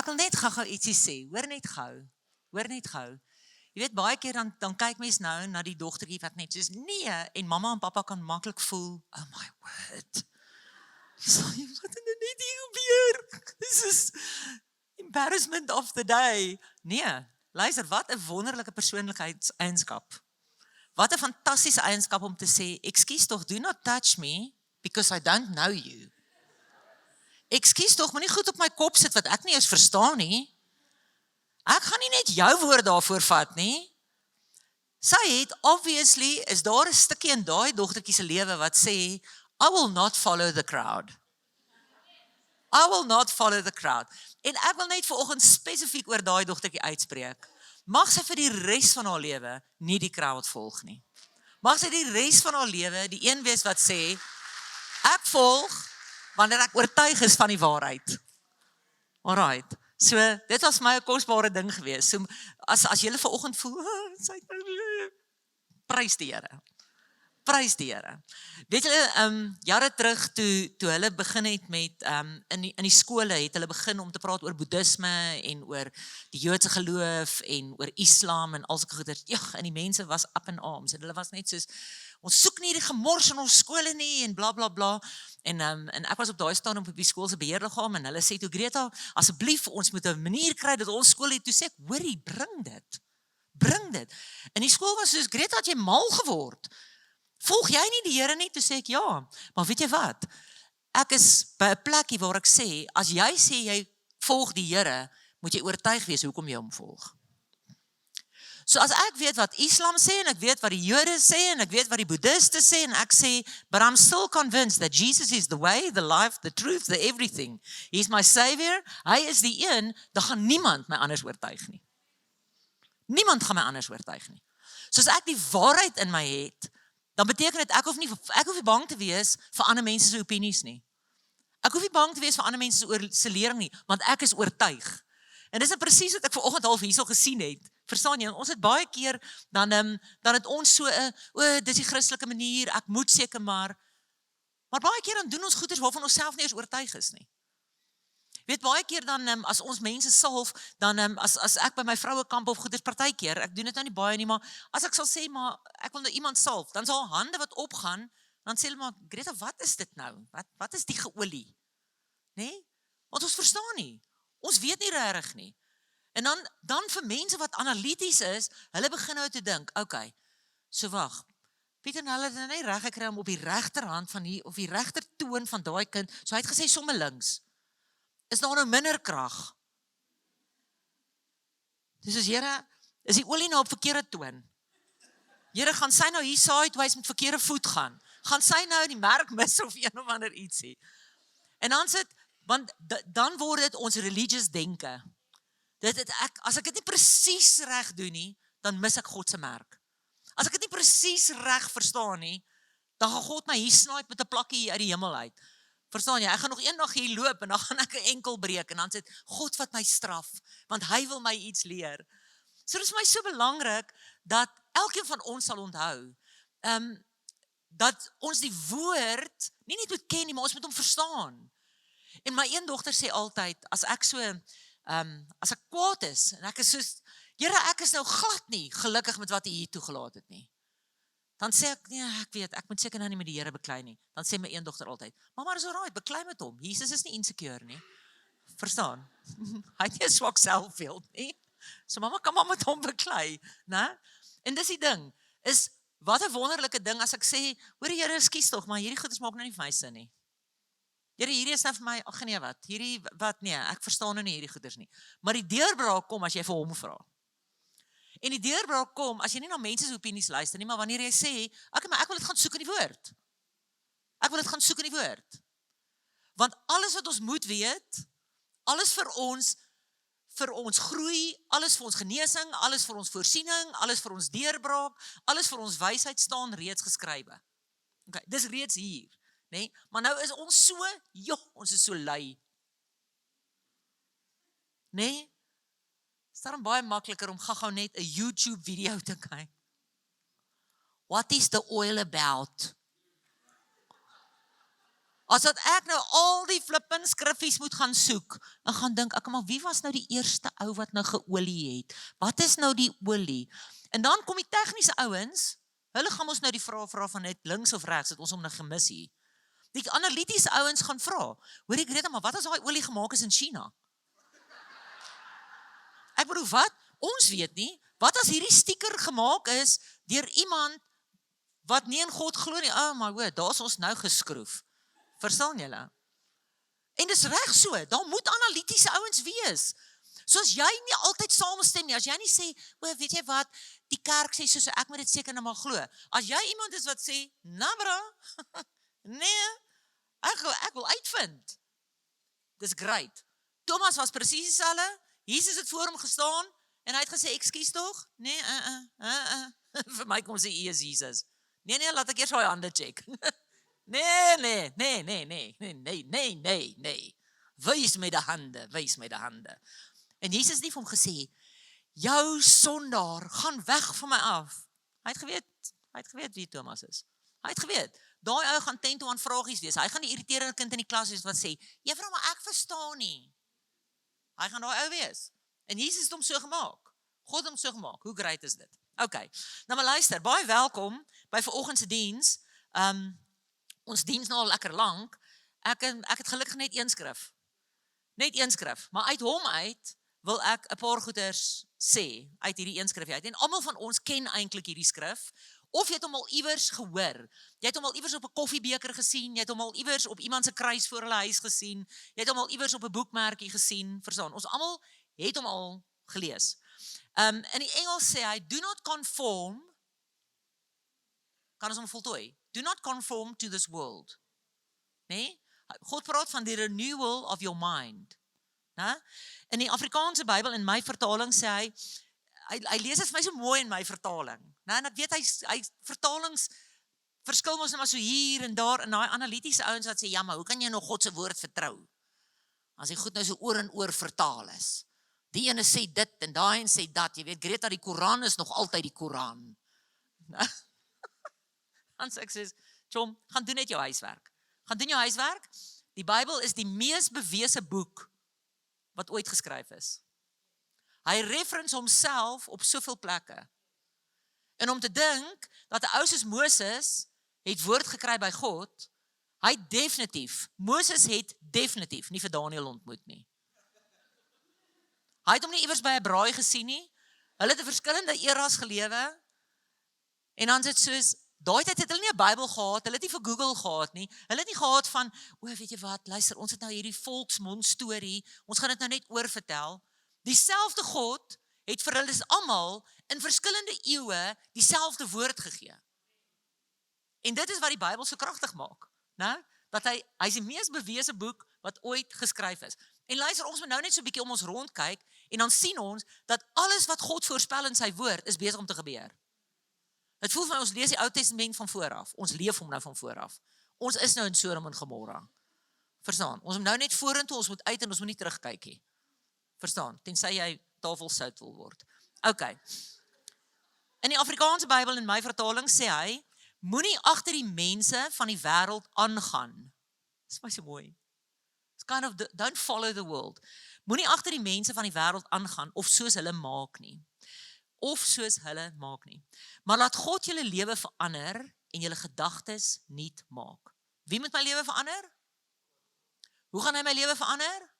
Ek wil net gou ietsie sê, hoor net gou. Jy weet, baie keer dan kyk mens nou na die dogtertjie wat net soos, nee, en mamma en pappa kan maklik voel, oh my word, wat het net hier gebeur? This is embarrassment of the day. Nee, luister, wat 'n wonderlike persoonlikheidseienskap. Wat 'n fantastiese eienskap om te sê, ekskuus tog, do not touch me, because I don't know you. Ekskuus tog, moenie goed op my kop sit wat ek nie eens verstaan nie. Ek gaan nie net jou woord daarvoor vat nie. Sy het, obviously, is daar 'n stukkie in daai dogtertjie se lewe wat sê, I will not follow the crowd. I will not follow the crowd. En ek wil net vanoggend spesifiek oor daai dogtertjie uitspreek. Mag sy vir die res van haar lewe nie die crowd volg nie. Mag sy die res van haar lewe die een wees wat sê, ek volg wanneer ek oortuig is van die waarheid. Alright. So, dit was my 'n kosbare ding gewees. So, as julle vanoggend voel, prys die Here. Prys die Here. Weet julle, jare terug toe hulle begin het met in die skole het hulle begin om te praat oor boeddhisme en oor die Joodse geloof en oor Islam en al sulke goeders. Ja, en die mense was up in arms en hulle was net soos, ons soek nie die gemors in ons skole nie en bla bla bla. En ek was op daai stadium op die skool se beheerliggaam en hulle sê toe, Greta, asseblief, ons moet 'n manier kry dat ons skool het toe sê, hoorie, bring dit. En die skool was soos, Greta, het jy mal geword? Volg jy nie die Here nie? Toe sê ek, ja, maar weet jy wat? Ek is by 'n plekkie waar ek sê, as jy sê jy volg die Here, moet jy oortuig wees hoekom jy hom volg. So as ek weet wat Islam sê en ek weet wat die Jode sê en ek weet wat die Boeddhiste sê en ek sê, but I'm still convinced that Jesus is the way, the life, the truth, the everything. He's my savior. Hy is die een, dan gaan niemand my anders oortuig nie. Niemand gaan my anders oortuig nie. So as ek die waarheid in my het, dan beteken dit ek hoef nie bang te wees vir ander mense se opinies nie. Ek hoef nie bang te wees vir ander mense se lering nie, want ek is oortuig. En dis presies wat ek vanoggend half hierso gesien het. Verstaan jy? Ons het baie keer dan het ons so dis die Christelike manier, ek moet seker maar baie keer dan doen ons goeders waarvan ons self nie eens oortuig is nie. Weet, baie keer dan as ons mense salf, dan as ek by my vrouekamp of goeders partykeer, ek doen dit nou nie baie nie, maar as ek sal sê maar ek wil nou iemand salf, dan sal hande wat opgaan, dan sê hulle maar, Greta, wat is dit nou? Wat is die geolie? Nee? Want ons verstaan nie. Ons weet nie regtig nie. En dan vir mense wat analities is, hulle begin nou te dink, okay, so wag, Pieter, hulle het nou nie reg gekry om op die regterhand van of die regter toon van daai kind, so hy het gesê somme links. Is daar nou minder krag? Dis is, Here, is die olie nou op verkeerde toon? Here, gaan sy nou hier sideways met verkeerde voet gaan? Gaan sy nou die merk mis of een of ander ietsie? En want dan word dit ons religious denke. As ek dit nie presies reg doen nie, dan mis ek God se merk. As ek dit nie presies reg verstaan nie, dan gaan God my hier snipe met 'n plakkie uit die hemel uit. Verstaan jy? Ek gaan nog eendag hier loop en dan gaan ek 'n enkel breek en dan sê God wat my straf, want hy wil my iets leer. So dit is vir my so belangrik dat elkeen van ons sal onthou, dat ons die woord nie net moet ken nie, maar ons moet hom verstaan. En my een dogter sê altyd, as ek kwaad is, en ek is soos, Here, ek is nou glad nie gelukkig met wat U hier toegelaat het nie. Dan sê ek, nee, ek weet, ek moet seker nou nie met die Here beklei nie. Dan sê my een dogter altyd, maar is alright, beklei met hom. Jesus is nie insecure nie. Verstaan? Hy het nie 'n swak selfbeeld nie. So mamma kan maar met hom beklei, né? En dis die ding, is wat 'n wonderlike ding as ek sê, hoor die Here, ekskuus tog, maar hierdie goeders maak nou nie vir my sin nie. Here, hierdie is nou vir my, ag nee, nee, ek verstaan nou nie hierdie goeders nie. Maar die deurbraak kom as jy vir hom vra. En die deurbraak kom as jy nie na mense se opinies luister nie, maar wanneer jy sê, maar ek wil dit gaan soek in die woord. Ek wil dit gaan soek in die woord. Want alles wat ons moet weet, alles vir ons groei, alles vir ons genesing, alles vir ons voorsiening, alles vir ons deurbraak, alles vir ons wysheid staan reeds geskrywe. Okay, dis reeds hier. Nee? Maar nou is ons ons is so lui. Nee? Is daarom baie makliker om gou net 'n YouTube video te kyk. What is the oil about? As dat ek nou al die flippin skriffies moet gaan soek, en gaan dink, ek maar wie was nou die eerste ou wat nou geolie het? Wat is nou die olie? En dan kom die tegniese ouens, hulle gaan ons nou die vraag vra van net links of regs, het ons hom nou gemis hier. Die analitiese ouens gaan vra, hoor ek Greta, maar wat as daai olie gemaak is in China? Ek bedoel, wat? Ons weet nie. Wat as hierdie sticker gemaak is deur iemand wat nie in God glo nie? Oh my word, daar's ons nou geskroef. Verstaan julle? En dis reg so, daar moet analitiese ouens wees. So as jy nie altyd saamstem nie, as jy nie sê, weet jy wat, die kerk sê so, ek moet dit seker nou maar glo. As jy iemand is wat sê, nou bra, nee, ek wil uitvind. Dis great. Thomas was presies dieselfde. Jesus het voor hom gestaan en hy het gesê, ekskuus tog? Nee, vir my kom sê, hy is Jesus. Nee, laat ek eers haar hande check. Nee. Wys my die hande. En Jesus het nie vir hom gesê, jou sondaar, gaan weg van my af. Hy het geweet wie Thomas is. Hy het geweet, daai ou gaan 10 to 1 vragies wees. Hy gaan die irriterende kind in die klas wees wat sê, juffrou, maar ek verstaan nie. Hy gaan daai ou wees. En Jesus het hom so gemaak. God het hom so gemaak. Hoe great is dit? Okay. Nou maar luister, baie welkom by vanoggend se diens. Ons diens nou al lekker lank. Ek het gelukkig net een skrif. Net een skrif. Maar uit hom uit wil ek 'n paar goeders sê uit hierdie een skrif uit. En almal van ons ken eintlik hierdie skrif. Of jy het hom al iewers gehoor. Jy het hom al iewers op 'n koffiebeker gesien, jy het hom al iewers op iemand se kruis voor hulle huis gesien, jy het hom al iewers op 'n boekmerkie gesien, verstaan? Ons almal het hom al gelees. In die Engels sê hy, do not conform, kan ons hom voltooi, do not conform to this world. Nee? God praat van die renewal of your mind. Nee? In die Afrikaanse Bybel, in my vertaling sê hy lees dit vir my so mooi in my vertaling. Nou, en ek weet hy vertalings verskil mos net maar so hier en daar, en daai analitiese ouens wat sê, ja, maar hoe kan jy nog God se woord vertrou? As hy goed nou so oor en oor vertaal is. Die ene sê dit en daai een sê dat. Jy weet, Greta, die Koran is nog altyd die Koran. Dan sê ek sê, Chom, gaan doen net jou huiswerk. Gaan doen jou huiswerk. Die Bybel is die mees bewese boek wat ooit geskryf is. Hy reference homself op soveel plekke. En om te dink dat 'n ou soos Moses het woord gekry by God, Moses het definitief nie vir Daniël ontmoet nie. Hy het hom nie iewers by 'n braai gesien nie. Hulle het 'n verskillende eras gelewe. En dan sit soos, daai tyd het hulle nie 'n Bybel gehad, hulle het nie vir Google gehad nie. Hulle het nie gehad van, weet jy wat, luister, ons het nou hierdie volksmond storie, ons gaan dit nou net oorvertel. Dieselfde God het vir hulle almal in verskillende eeue dieselfde woord gegee. En dit is wat die Bybel so kragtig maak, né? Dat hy is die mees bewese boek wat ooit geskryf is. En luister, ons moet nou net so 'n bietjie om ons rond kyk en dan sien ons dat alles wat God voorspel in sy woord is besig om te gebeur. Dit voel vir ons lees die Ou Testament van vooraf. Ons leef hom nou van vooraf. Ons is nou in Sodom en Gomorra. Verstaan? Ons moet nou net vorentoe, ons moet uit en ons moet nie terugkyk nie. Verstaan? Tensy jy tafelsout wil word. Okay. In die Afrikaanse Bybel in my vertaling sê hy, moenie agter die mense van die wêreld aangaan. Dis baie so mooi. It's kind of don't follow the world. Moenie agter die mense van die wêreld aangaan of soos hulle maak nie. Maar laat God julle lewe verander en julle gedagtes nuut maak. Wie moet my lewe verander? Hoe gaan hy my lewe verander?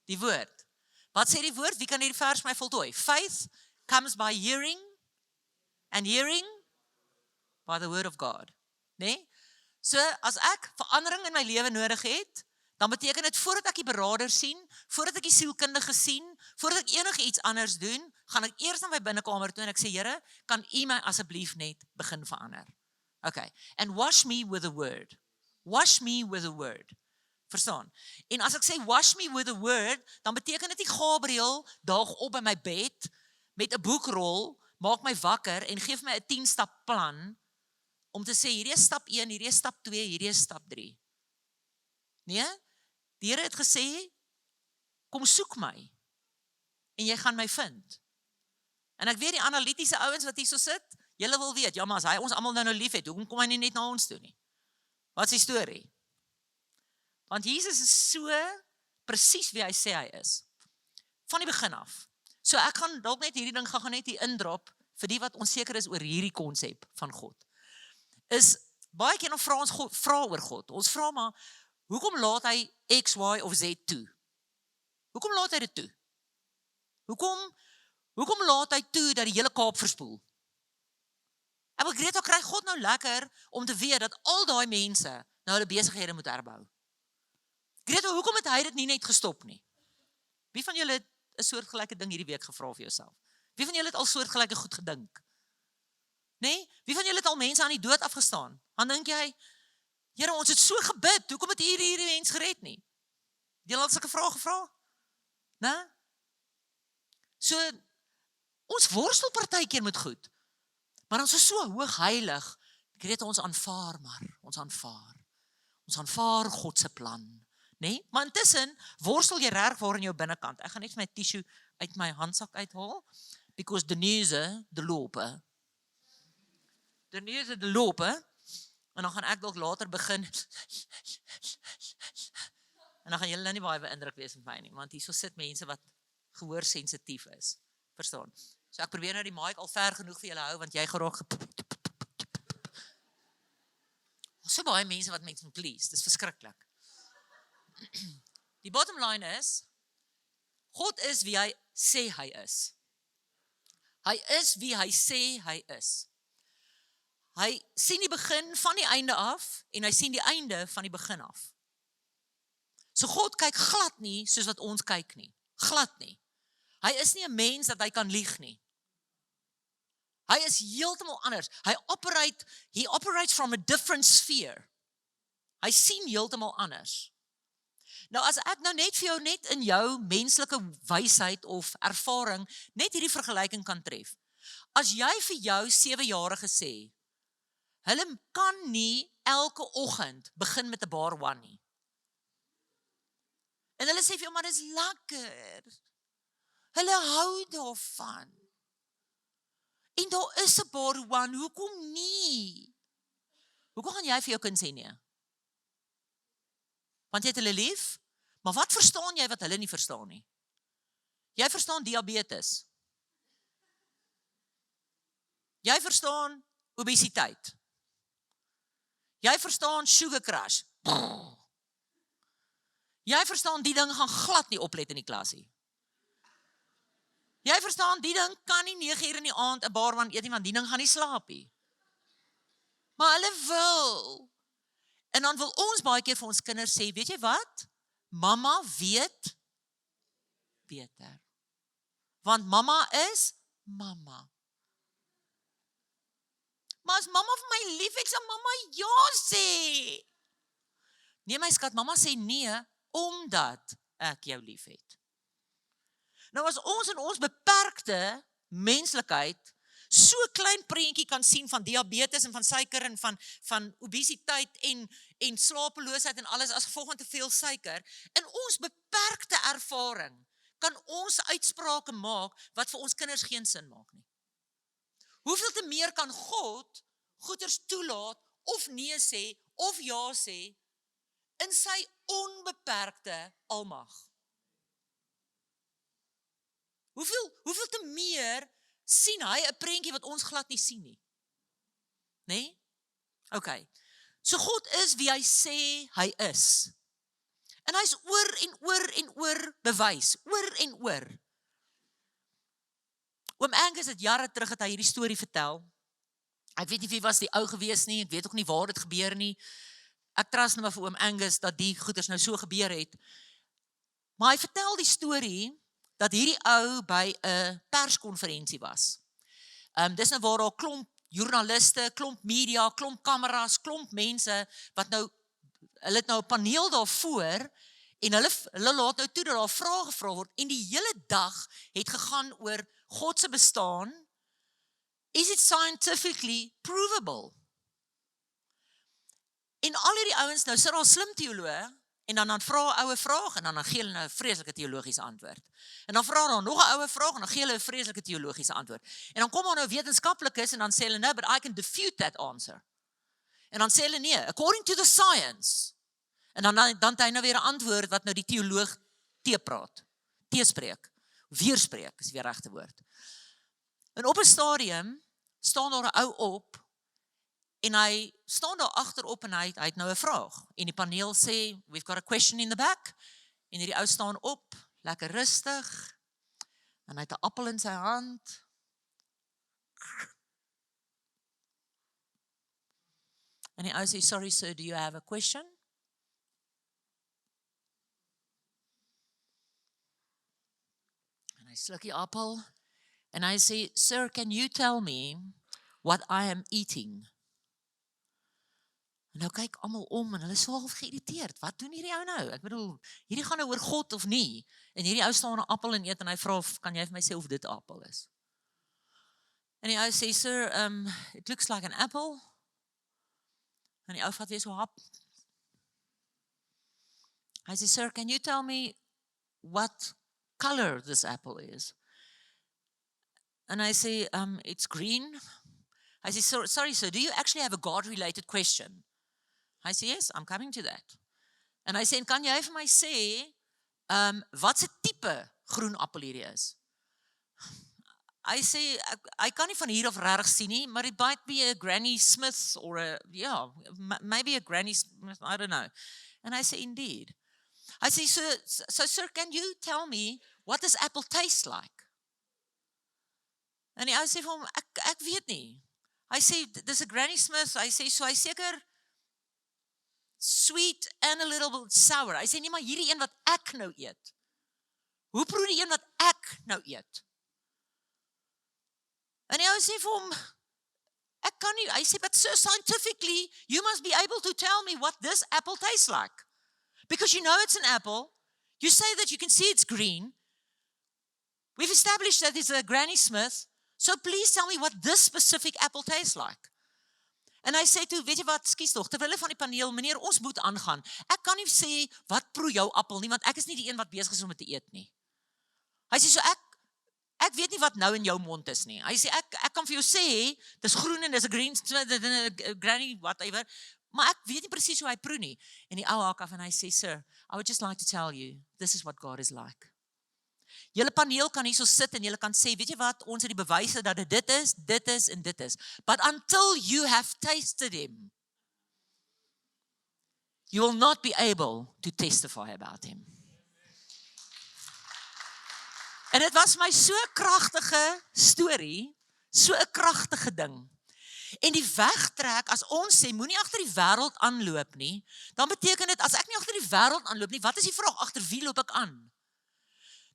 Die woord. Wat sê die woord? Wie kan hierdie vers my voltooi? Faith comes by hearing and hearing by the word of God. Nee? So, as ek verandering in my lewe nodig het, dan beteken dit voordat ek die beraader sien, voordat ek die sielkundige sien, voordat ek enige iets anders doen, gaan ek eers na my binnekamer toe en ek sê, Here, kan U my asseblief net begin verander? Okay. And wash me with the word. Wash me with the word. Verstaan? En as ek sê wash me with the word, dan beteken dit nie Gabriël daag op by my bed met 'n boekrol, maak my wakker en gee vir my 'n 10-stap plan om te sê hierdie is stap 1, hierdie is stap 2, hierdie is stap 3. Nee? Die Here het gesê, kom soek my en jy gaan my vind. En ek weet die analitiese ouens wat hier so sit, julle wil weet, ja maar as hy ons almal nou lief het, hoekom kom hy nie net na ons toe nie? Wat is die storie? Want Jesus is so presies wie hy sê hy is. Van die begin af. So ek gaan dalk net hierdie ding gaan net hier indrop vir die wat onseker is oor hierdie konsep van God. Is baie keer dan vra ons God, vra oor God. Ons vra maar, hoekom laat hy X, Y of Z toe? Hoekom laat hy dit toe? Hoekom laat hy toe dat die hele Kaap verspoel? En wat Greta kry God nou lekker om te weet dat al daai mense nou hulle besighede moet herbou. Greta, hoekom het hy dit nie net gestop nie? Wie van julle het 'n soortgelyke ding hierdie week gevra vir jouself? Wie van julle het al soortgelyke goed gedink? Nee? Wie van julle het al mense aan die dood afgestaan? Dan dink jy, Here, ons het so gebid, hoekom het hierdie mens gered nie? Het julle al sulke vrae gevra? Nee? So, ons worstel partykeer met goed. Maar ons is so hoog heilig, ek weet ons aanvaar maar, ons aanvaar God se plan, nee? Maar intussen worstel jy reg waar in jou binnekant. Ek gaan net my tissue uit my handsak uithaal, because Denise de lope, en dan gaan ek dalk later begin, en dan gaan julle nou nie baie beïndruk wees met my nie, want hierso sit mense wat gehoorsensitief is, verstaan? So ek probeer nou die mic al ver genoeg vir julle hou, want jy geraak so baie mense wat mense moet please, dis verskriklik. Die bottom line is, God is wie hy sê hy is. Hy is wie hy sê hy is. Hy sien die begin van die einde af, en hy sien die einde van die begin af. So God kyk glad nie, soos wat ons kyk nie. Glad nie. Hy is nie 'n mens dat hy kan lieg nie. Hy is heeltemal anders. He operates from a different sphere. Hy sien heeltemal anders. Nou as ek nou net vir jou net in jou menslike wysheid of ervaring net hierdie vergelyking kan tref. As jy vir jou 7-jarige sê, hulle kan nie elke oggend begin met 'n bar one nie. En hulle sê vir jou, maar dis lekker. Hulle hou daarvan. En daar is 'n bar one, hoekom nie? Hoekom gaan jy vir jou kind sê nee? Want jy het hulle lief, maar wat verstaan jy wat hulle nie verstaan nie? Jy verstaan diabetes. Jy verstaan obesiteit. Jy verstaan sugar crash. Jy verstaan die ding gaan glad nie oplet in die klas nie. Jy verstaan die ding kan nie 9 uur in die aand 'n bar one eet nie, want die ding gaan nie slaap nie. Maar hulle wil. En dan wil ons baie keer vir ons kinders sê, weet jy wat? Mamma weet beter. Want mamma is mamma. Maar as mamma vir my lief het, sal mamma ja sê. Nee my skat, mamma sê nee, omdat ek jou lief het. Nou as ons in ons beperkte menslikheid so klein prentjie kan sien van diabetes en van suiker en van obesiteit en slapeloosheid en alles as gevolg van te veel suiker, in ons beperkte ervaring kan ons uitsprake maak wat vir ons kinders geen sin maak nie. Hoeveel te meer kan God goeders toelaat of nee sê of ja sê in sy onbeperkte almag? Hoeveel te meer sien hy 'n prentjie wat ons glad nie sien nie? Nee? Okay. So God is wie hy sê hy is. En hy's oor en oor en oor bewys, oor en oor. Oom Angus het jare terug het hy hierdie storie vertel. Ek weet nie wie was die ou gewees nie, ek weet ook nie waar dit gebeur nie. Ek trust nou maar vir oom Angus dat die goeders nou so gebeur het. Maar hy vertel die storie dat hierdie ou by 'n perskonferensie was. Dis nou waar daar klomp joernaliste, klomp media, klomp kameras, klomp mense wat nou hulle het nou 'n paneel daarvoor en hulle laat nou toe dat daar vrae gevra word en die hele dag het gegaan oor God se bestaan. Is it scientifically provable? En al hierdie ouens nou sit daar slim teoloë en dan vra 'n oue vraag en dan gee hulle nou 'n vreeslike teologiese antwoord. En dan vra daar nog 'n oue vraag en dan gee hulle 'n vreeslike teologiese antwoord. En dan kom daar nou wetenskaplikes en dan sê hulle no, but I can defute that answer. En dan sê hulle nee, according to the science. En dan het hy nou weer 'n antwoord wat nou die teoloog teespreek, weerspreek is weer regte woord. En op 'n stadium staan daar 'n ou op en hy staan daar agterop en hy het nou 'n vraag. En die paneel sê, we've got a question in the back. En hierdie ou staan op, lekker rustig. En hy het 'n appel in sy hand. En die ou sê, sorry sir, do you have a question? En hy sluk die appel. En hy sê, sir, can you tell me what I am eating? En nou kyk almal om en hulle is so half geïrriteerd. Wat doen hierdie ou nou? Ek bedoel, hierdie gaan nou oor God of nie? En hierdie ou staan 'n appel en eet en hy vra, kan jy vir my sê of dit 'n appel is? En die ou sê, sir, it looks like an apple. En die ou vat weer so hap. Hy sê, sir, can you tell me what color this apple is? And I say, it's green. I say, sorry, sir, do you actually have a God-related question? I say, yes, I'm coming to that. And I say, kan jy vir my sê, wat se tipe groen appel hierdie is? I say, I kan nie van hier af regtig sien nie, maar it might be a Granny Smith or maybe a Granny Smith, I don't know. And I say, indeed. I say, so sir, can you tell me what this apple tastes like? En die ou sê vir hom, ek weet nie. Hy sê, dis 'n Granny Smith. Hy sê, so hy seker sweet and a little bit sour. Hy sê, nee, maar hierdie een wat ek nou eet. Hoe proe die een wat ek nou eet? En die ou sê vir hom, ek kan nie, hy sê, but sir, scientifically, you must be able to tell me what this apple tastes like. Because you know it's an apple. You say that you can see it's green. We've established that it's a Granny Smith. So please tell me what this specific apple tastes like. En hy sê toe, weet jy wat, skies tog, terwyl van die paneel, meneer, ons moet aangaan. Ek kan nie sê, wat proe jou appel nie, want ek is nie die een wat besig is om dit te eet nie. Hy sê, so ek weet nie wat nou in jou mond is nie. Hy sê, ek kan vir jou sê, dis groen en dis 'n green, Granny, whatever, maar ek weet nie presies hoe hy proe nie. En die ou haak af en hy sê, sir, I would just like to tell you, this is what God is like. Julle paneel kan hierso sit en julle kan sê, weet jy wat, ons het die bewyse dat dit is en dit is. But until you have tasted him, you will not be able to testify about him. En dit was my so 'n kragtige storie, so 'n kragtige ding. En die wegtrek, as ons sê, moenie agter die wêreld aanloop nie, dan beteken dit, as ek nie agter die wêreld aanloop nie, wat is die vraag, agter wie loop ek aan?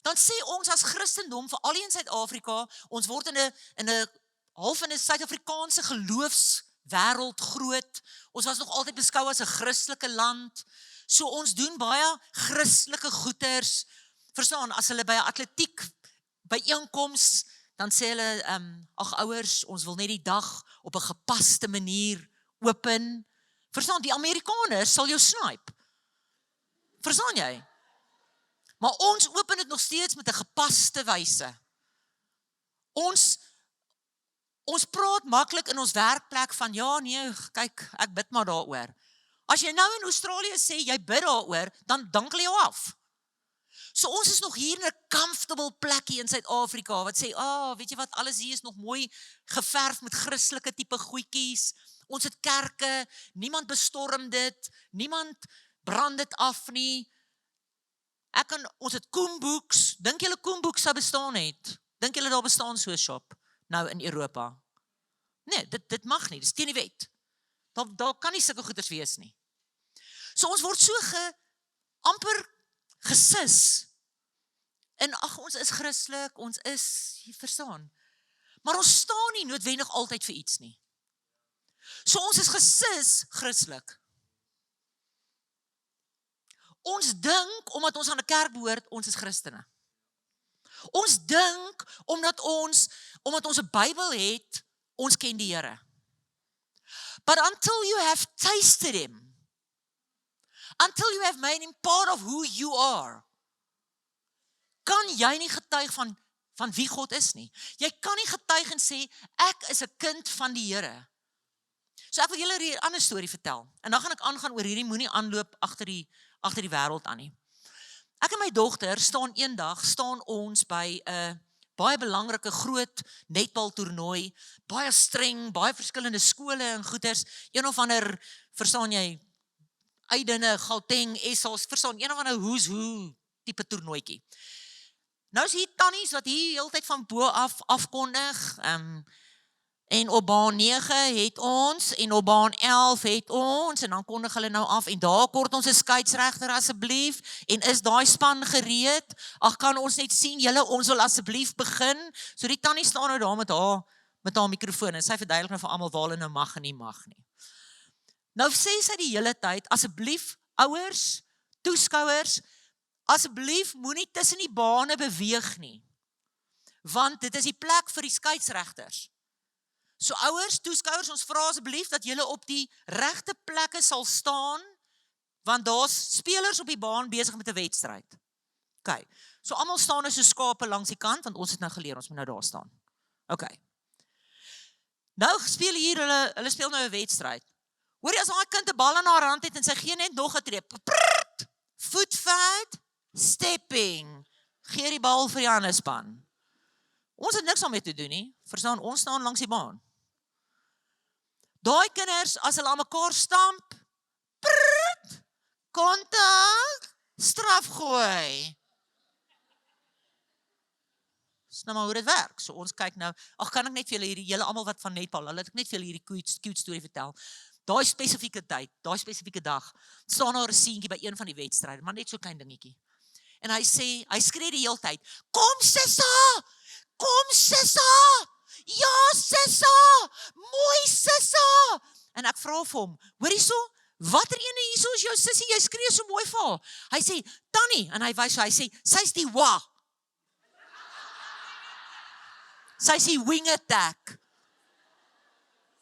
Dan sê ons as Christendom, veral in Suid-Afrika, ons word in 'n half in 'n Suid-Afrikaanse geloofswêreld groot. Ons was nog altyd beskou as 'n Christelike land. So ons doen baie Christelike goeders. Verstaan, as hulle by 'n atletiek byeenkoms, dan sê hulle, ag ouers, ons wil net die dag op 'n gepaste manier open. Verstaan, die Amerikaners sal jou snipe. Verstaan jy? Maar ons open dit nog steeds met 'n gepaste wyse. Ons praat maklik in ons werkplek van, ja nee, kyk, ek bid maar daaroor. As jy nou in Australië sê, jy bid daaroor, dan dank hulle jou af. So ons is nog hier in 'n comfortable plekkie in Suid-Afrika, wat sê, weet jy wat, alles hier is nog mooi geverf met Christelike tipe goedjies. Ons het kerke, niemand bestorm dit, niemand brand dit af nie. Ons het koenboeks, dink julle koenboeks sou bestaan het? Dink julle daar bestaan so 'n shop nou in Europa? Nee, dit mag nie, dis teen die wet. Daar kan nie sulke goeders wees nie. So ons word so amper gesis. En ag, ons is Christelik, ons is, jy verstaan. Maar ons staan nie noodwendig altyd vir iets nie. So ons is gesis Christelik. Ons dink, omdat ons aan 'n kerk behoort, ons is Christene. Ons dink, omdat ons 'n Bybel het, ons ken die Here. But until you have tasted him, until you have made him part of who you are, kan jy nie getuig van wie God is nie. Jy kan nie getuig en sê, ek is 'n kind van die Here. So ek wil julle 'n ander storie vertel. En dan gaan ek aangaan oor hierdie moenie aanloop agter die wêreld aan nie. Ek en my dogter staan ons by 'n baie belangrike groot netbaltoernooi, baie streng, baie verskillende skole en goeters, een of ander, verstaan jy, Eidene, Gauteng, Essels, verstaan, een of ander who's who tipe toernooitjie. Nou is hier tannies wat hier heeltyd van bo af afkondig, en op baan 9 het ons, en op baan 11 het ons, en dan kondig hulle nou af, en daar kort ons 'n skeieregter asseblief, en is daai span gereed? Ag, kan ons net sien, julle, ons wil asseblief begin. So die tannie staan nou daar met haar mikrofoon, en sy verduidelik nou vir almal waar hulle nou mag en nie mag nie. Nou sê sy die hele tyd, asseblief, ouers, toeskouers, asseblief moenie tussen die bane beweeg nie, want dit is die plek vir die skeieregters. So ouers, toeskouers, ons vra asseblief dat julle op die regte plekke sal staan, want daar's spelers op die baan besig met 'n wedstryd. OK. So almal staan nou so skape langs die kant, want ons het nou geleer, ons moet nou daar staan. OK. Nou speel hier, hulle speel nou 'n wedstryd. Hoor jy, as daai kind 'n bal in haar hand het en sy gee net nog 'n tree. Footfad, stepping. Gee die bal vir die ander span. Ons het niks daarmee te doen nie. Verstaan, ons staan langs die baan. Daai kinders, as hulle aan mekaar stamp, kontak, straf gooi. Dis nou maar hoe dit werk. So ons kyk nou, ag, kan ek net vir julle almal wat van netbal, hulle het ek net vir julle hierdie cute storie vertel. Daai spesifieke tyd, daai spesifieke dag, staan daar 'n seentjie by een van die wedstryde, maar net so klein dingetjie. En hy skree die hele tyd, kom Sissa! Kom Sissa! Ja Sissa! Mooi Sissa! En ek vra vir hom, hoor hierso, watter ene hierso is jou sussie? Jy skree so mooi vir haar. Hy sê, Tannie, en hy wys so, hy sê, sy's die wa. Sy's die wing attack.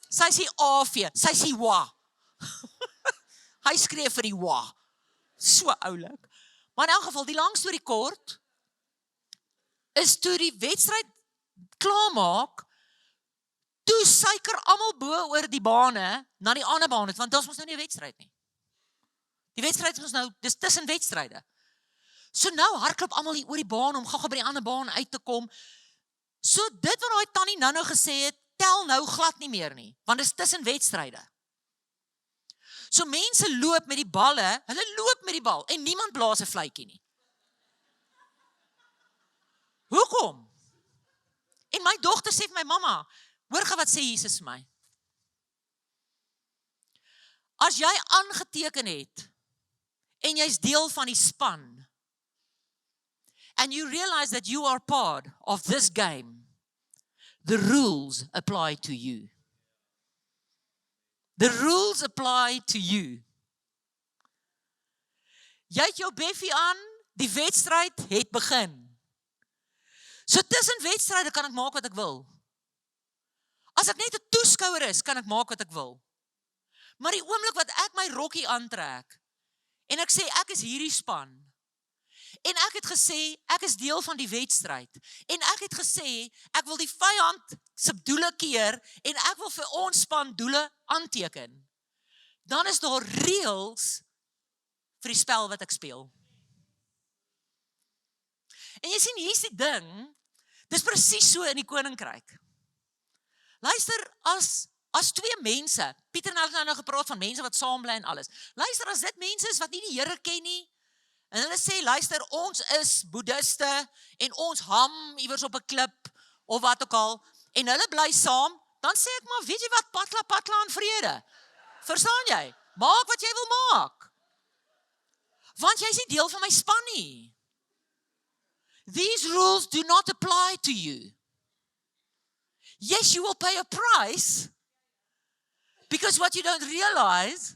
Sy's die AV, sy's die wa. Hy skree vir die wa. So oulik. Maar in elk geval, die lang storie kort, is toe die wedstryd klaarmaak, toe suiker almal bo oor die bane na die ander bane, want daar's mos nou nie 'n wedstryd nie. Die wedstryd is mos nou, dis tussen wedstryde. So nou hardloop almal hier oor die baan om gou by die ander baan uit te kom. So dit wat daai tannie nou gesê het, tel nou glad nie meer nie, want dit is tussen wedstryde. So mense loop met die balle, hulle loop met die bal en niemand blaas 'n fluitjie nie. Hoekom? En my dogter sê vir my, mamma, hoor gou wat sê Jesus vir my. As jy aangeteken het en jy's deel van die span and you realize that you are part of this game, the rules apply to you. The rules apply to you. Jy het jou beffie aan, die wedstryd het begin. So tussen wedstryde kan ek maak wat ek wil. As ek net 'n toeskouer is, kan ek maak wat ek wil. Maar die oomblik wat ek my rokkie aantrek, en ek sê ek is hierdie span, en ek het gesê ek is deel van die wedstryd, en ek het gesê ek wil die vyand se doele keer, en ek wil vir ons span doele aanteken, dan is daar reëls vir die spel wat ek speel. En jy sien, hier's die ding, dis presies so in die koninkryk. Luister, as twee mense, Pieter en ek het nou gepraat van mense wat saam bly en alles. Luister, as dit mense is wat nie die Here ken nie, en hulle sê, luister, ons is boeddhiste, en ons ham iewers op 'n klip, of wat ook al, en hulle bly saam, dan sê ek maar, weet jy wat, patla in vrede. Verstaan jy? Maak wat jy wil maak. Want jy is nie deel van my span nie. These rules do not apply to you. Yes, you will pay a price, because what you don't realize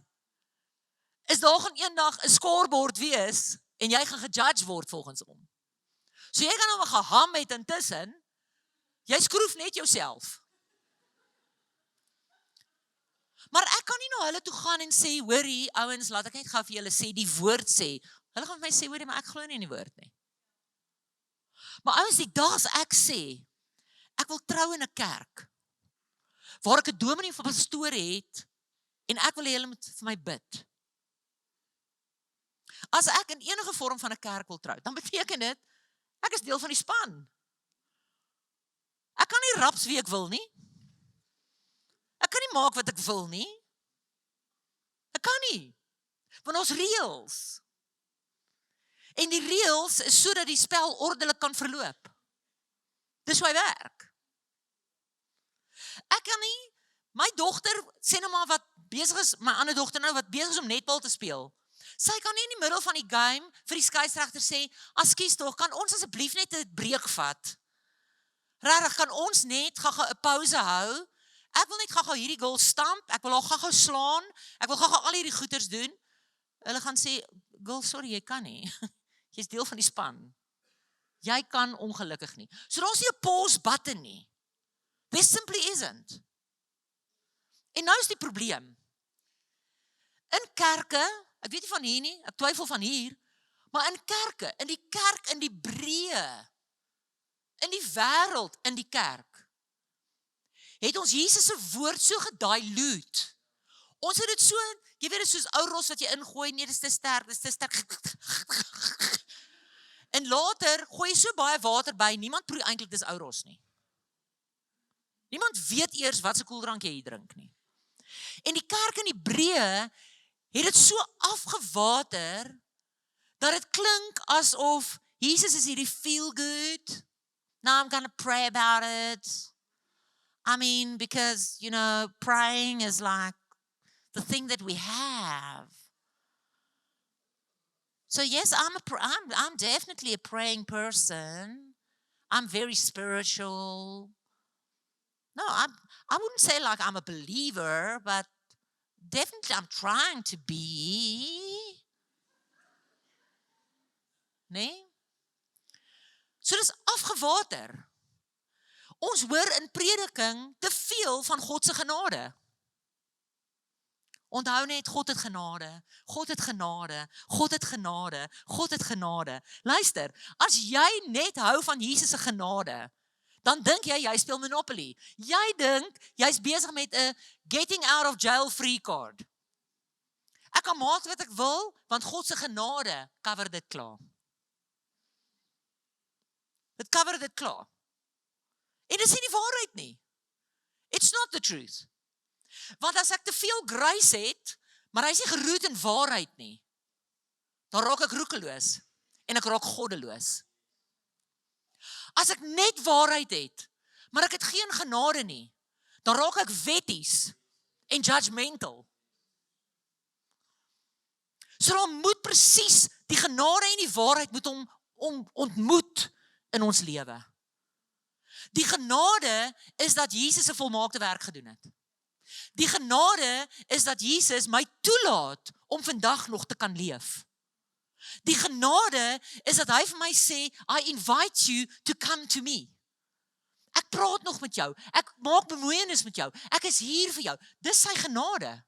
is daar gaan eendag 'n scorebord wees en jy gaan gejudge word volgens hom. So jy gaan hom geham het intussen, jy skroef net jouself. Maar ek kan nie na hulle toe gaan en sê, hoorie ouens, laat ek net gou vir julle sê, die woord sê. Hulle gaan vir my sê, hoorie, maar ek glo nie in die woord nie. Maar ouens, die dag as ek sê, ek wil trou in 'n kerk, waar ek 'n dominee of 'n pastoor het, En ek wil hê julle moet vir my bid. As ek in enige vorm van 'n kerk wil trou, dan beteken dit, ek is deel van die span. Ek kan nie raps wie ek wil nie. Ek kan nie maak wat ek wil nie. Ek kan nie. Want ons reëls. En die reëls is sodat die spel ordelik kan verloop. Dis hoe hy werk. Ek kan nie, my dogter, sê nou maar wat besig is, my ander dogter nou wat besig is om netbal te speel. Sy kan nie in die middel van die game vir die skeieregter sê, "Ekskuus tog, kan ons asseblief net 'n breek vat? Regtig, kan ons net gou 'n pause hou? Ek wil net gou hierdie girl stamp, ek wil haar gou slaan, ek wil gou al hierdie goeters doen." Hulle gaan sê, "Girl, sorry, jy kan nie. Jy's deel van die span. Jy kan ongelukkig nie." So daar's nie 'n pause button nie. There simply isn't. En nou is die probleem. In kerke, ek weet nie van hier nie, ek twyfel van hier, maar in kerke, in die kerk, in die breë, in die wêreld, in die kerk, het ons Jesus se woord so gedilute. Ons het dit so, jy weet dit soos ou ros wat jy ingooi, nee, dis te sterk. En later gooi jy so baie water by, niemand proe eintlik dis ou ros nie. Niemand weet eers wat se koeldrank jy hier drink nie. En die kerk in die breë het dit so afgewater dat dit klink asof Jesus is hierdie feel good. Now I'm going to pray about it. I mean, because, praying is like the thing that we have. So yes, I'm definitely a praying person. I'm very spiritual. No, I wouldn't say like I'm a believer, but definitely I'm trying to be. Nee? So dis afgewater. Ons hoor in prediking te veel van God se genade. Onthou net, God het genade, God het genade, God het genade, God het genade. Luister, as jy net hou van Jesus se genade, dan dink jy speel Monopoly. Jy dink, jy's besig met 'n getting out of jail free card. Ek kan maak wat ek wil, want God se genade cover dit klaar. Dit cover dit klaar. En dis nie die waarheid nie. It's not the truth. Want as ek te veel grace het, maar hy is nie geroet in waarheid nie, dan raak ek roekeloos en ek raak goddeloos. As ek net waarheid het, maar ek het geen genade nie, dan raak ek wetties en judgmental. So dan moet presies die genade en die waarheid moet hom ontmoet in ons lewe. Die genade is dat Jesus 'n volmaakte werk gedoen het. Die genade is dat Jesus my toelaat om vandag nog te kan leef. Die genade is dat hy vir my sê, I invite you to come to me. Ek praat nog met jou, ek maak bemoeienis met jou, ek is hier vir jou. Dis sy genade.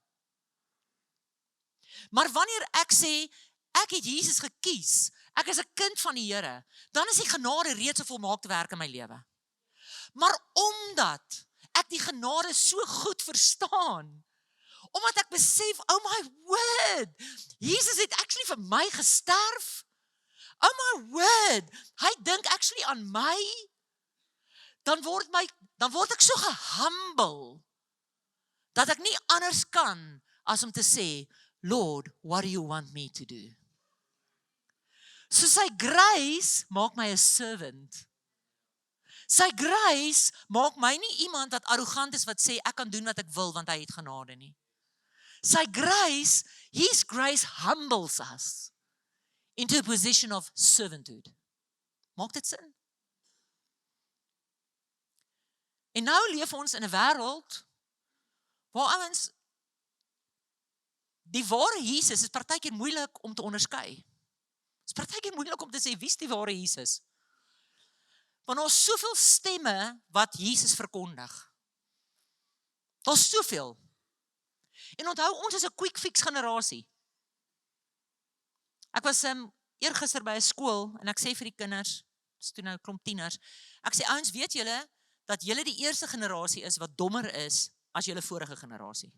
Maar wanneer ek sê, ek het Jesus gekies, ek is 'n kind van die Here, dan is die genade reeds 'n volmaakte werk in my lewe. Maar omdat ek die genade so goed verstaan, omdat ek besef, oh my word, Jesus het actually vir my gesterf. Oh my word, hy dink actually aan my. Dan word ek so gehumble, dat ek nie anders kan as om te sê, Lord, what do you want me to do? So sy grace maak my 'n servant. Sy grace maak my nie iemand wat arrogant is wat sê ek kan doen wat ek wil want hy het genade nie. Sy grace, his grace humbles us into a position of servanthood. Maak dit sin? En nou leef ons in 'n wêreld waar ouens die ware Jesus is partykeer moeilik om te onderskei. Dit is partykeer moeilik om te sê wie is die ware Jesus? Want ons soveel stemme wat Jesus verkondig. Daar's soveel. En onthou, ons is 'n quick fix generasie. Ek was eergister by 'n skool en ek sê vir die kinders, dis toe nou 'n klomp tieners, ek sê ouens, weet julle dat julle die eerste generasie is wat dommer is as julle vorige generasie?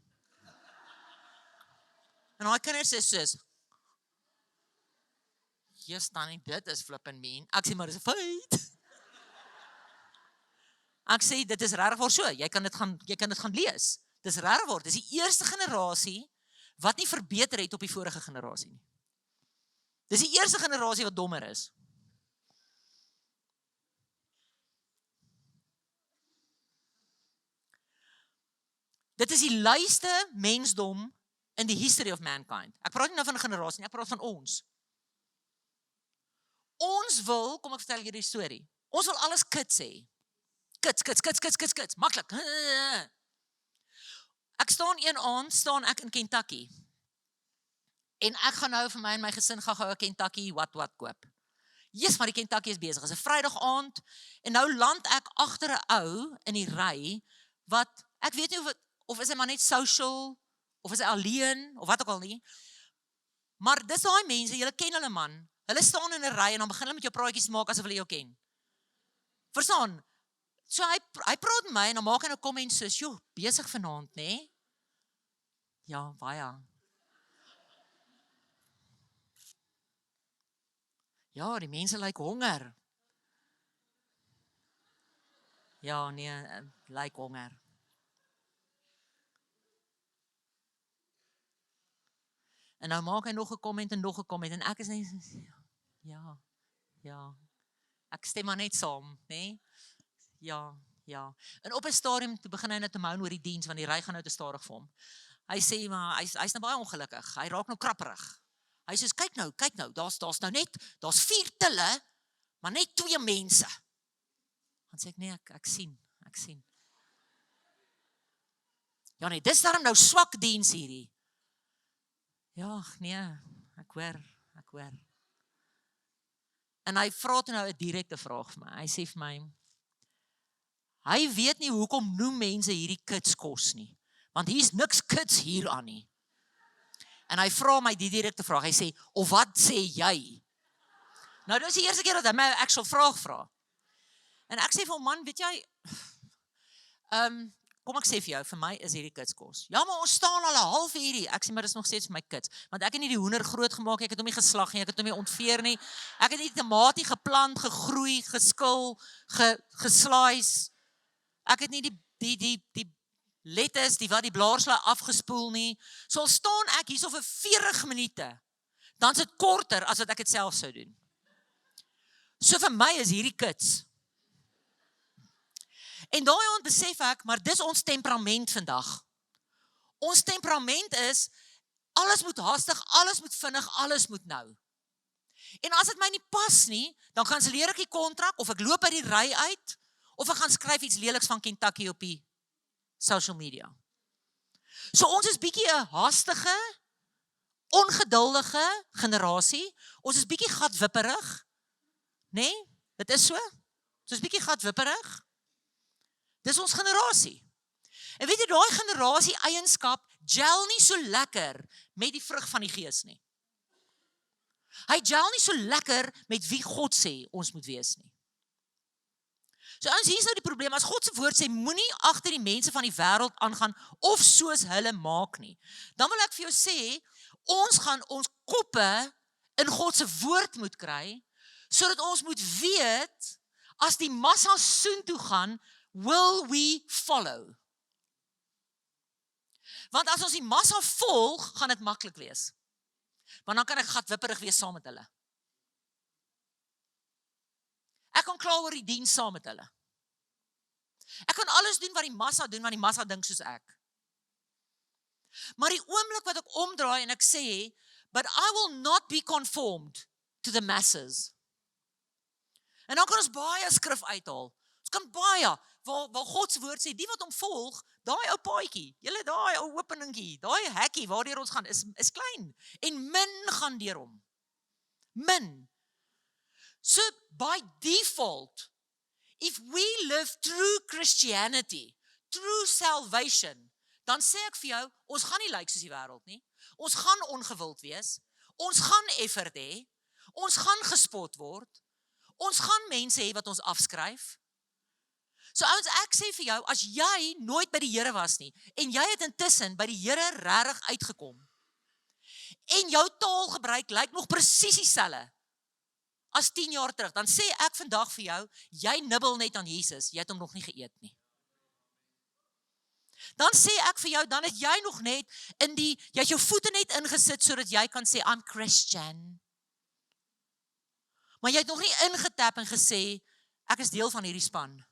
En daai kinders is soos, "Jesus Tannie, dit is flipping mean." Ek sê maar dis 'n feit. Ek sê dit is regtig waar so. Jy kan dit gaan lees. Dis regtig waar. Dis die eerste generasie wat nie verbeter het op die vorige generasie nie. Dis die eerste generasie wat dommer is. Dit is die luiste mensdom in die history of mankind. Ek praat nie nou van 'n generasie nie, ek praat van ons. Ons wil, kom ek vertel julle die storie. Ons wil alles kits hê. Kits, maklik. Ek staan een aand, staan ek in Kentucky. En ek gaan nou vir my en my gesin gou 'n Kentucky wat koop. Jesus, maar die Kentucky is besig. Dit is 'n Vrydag aand en nou land ek agter 'n ou in die ry wat ek weet nie of is hy maar net social of is hy alleen of wat ook al nie. Maar dis daai mense, julle ken hulle man. Hulle staan in 'n ry en dan begin hulle met jou praatjies maak asof hulle jou ken. Verstaan? So hy praat met my en dan maak hy 'n comment soos, "Joh, besig vanaand, nê?" Ja, baie. Ja, die mense lyk honger. Ja, nee, lyk honger. En nou maak hy nog 'n comment en ek is net ja. Ek stem maar net saam, nê? Ja. En op 'n stadium toe begin hy net te moan oor die diens want die ry gaan nou te stadig vir hom. Hy sê maar hy's nou baie ongelukkig. Hy raak nou krapperig. Hy sê kyk nou, daar's 4 tille, maar net 2 mense. Dan sê ek nee, ek sien. Ja nee, dis darm nou swak diens hierdie. Ja, nee, ek hoor. En hy vra toe nou 'n direkte vraag vir my. Hy sê vir my, hy weet nie hoekom noem mense hierdie kits kos nie, want hier's niks kits hier aan nie. En hy vra my die direkte vraag. Hy sê, "Of wat sê jy?" Nou dis die eerste keer dat hy my 'n actual vraag vra. En ek sê vir hom, "Man, weet jy, kom ek sê vir jou, vir my is hierdie kits kos." "Ja, maar ons staan al 'n halfuur hier." Ek sê, "Maar dis nog steeds vir my kits, want ek het nie die hoender groot gemaak nie, ek het hom nie geslag nie, ek het hom nie ontveer nie. Ek het nie tamatie geplant, gegroei, geskil, geslice. Ek het nie die lettuce, die blaarslaai afgespoel nie. So al staan ek hierso vir 40 minute, dan is dit korter as wat ek dit self sou doen. So vir my is hierdie kits." En daai aand besef ek, maar dis ons temperament vandag. Ons temperament is, alles moet haastig, alles moet vinnig, alles moet nou. En as dit my nie pas nie, dan kanselleer ek die kontrak, of ek loop uit die ry uit, of ek gaan skryf iets leliks van Kentucky op die social media. So ons is bietjie 'n haastige, ongeduldige generasie. Ons is bietjie gatwipperig, nê? Dit is so. Ons is bietjie gatwipperig. Dis ons generasie. En weet jy, daai generasie eienskap gel nie so lekker met die vrug van die Gees nie. Hy gel nie so lekker met wie God sê ons moet wees nie. So ons hier's nou die probleem, as God se woord sê, moenie agter die mense van die wêreld aangaan of soos hulle maak nie. Dan wil ek vir jou sê, ons gaan ons koppe in God se woord moet kry, sodat ons moet weet, as die massa soontoe gaan, will we follow? Want as ons die massa volg, gaan dit maklik wees. Want dan kan ek gatwipperig wees saam met hulle. Ek kan kla oor die diens saam met hulle. Ek kan alles doen wat die massa doen, want die massa dink soos ek. Maar die oomblik wat ek omdraai en ek sê, but I will not be conformed to the masses. En dan kan ons baie skrif uithaal. Ons kan baie, waar God se woord sê, die wat hom volg, daai ou paadjie, julle daai ou openingkie, daai hekkie waardeur ons gaan, is klein. En min gaan deur hom. Min. So by default, if we live true Christianity, true salvation, dan sê ek vir jou, ons gaan nie lyk soos die wêreld nie. Ons gaan ongewild wees. Ons gaan effort hê. Ons gaan gespot word. Ons gaan mense hê wat ons afskryf. So ouens, ek sê vir jou, as jy nooit by die Here was nie, en jy het intussen by die Here regtig uitgekom, en jou taalgebruik lyk nog presies dieselfde as 10 jaar terug, dan sê ek vandag vir jou, jy nibbel net aan Jesus, jy het hom nog nie geëet nie. Dan sê ek vir jou, dan het jy nog net jy het jou voete net ingesit sodat jy kan sê, I'm Christian. Maar jy het nog nie ingetap en gesê, ek is deel van hierdie span.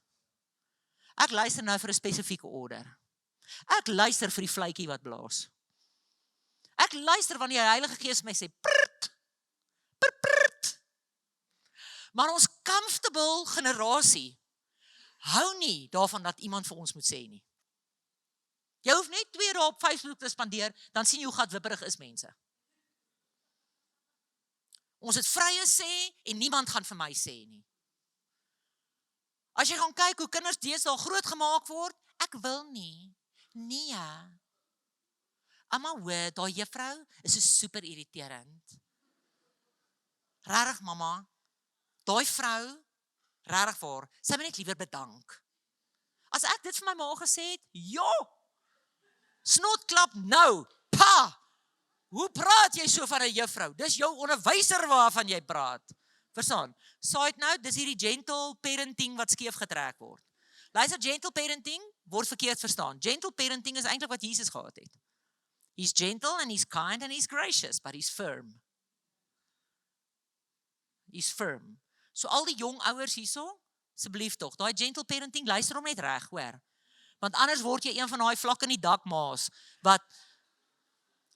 Ek luister nou vir 'n spesifieke order. Ek luister vir die fluitjie wat blaas. Ek luister wanneer die Heilige Gees my sê, prrt, prrt, prrt. Maar ons comfortable generasie hou nie daarvan dat iemand vir ons moet sê nie. Jy hoef net 2 dae op Facebook te spandeer, dan sien jy hoe gatwipperig is mense. Ons het vrye sê en niemand gaan vir my sê nie. As jy gaan kyk hoe kinders deesdae groot gemaak word, ek wil nie. Nee. Amma hoor, daai juffrou is so super irriterend. Regtig mamma, daai vrou, regtig waar, sy moet net liewer bedank. As ek dit vir my ma gesê het, ja, snotklap nou, pa, hoe praat jy so van 'n juffrou? Dis jou onderwyser waarvan jy praat. Verstaan? Side note, dis hierdie gentle parenting wat skeef getrek word. Luister, gentle parenting word verkeerd verstaan. Gentle parenting is eintlik wat Jesus gehad het. He's gentle and he's kind and he's gracious, but he's firm. He's firm. So al die jong ouers hierso, asseblief tog, daai gentle parenting, luister hom net reg, hoor. Want anders word jy een van daai vlak in die dak maas wat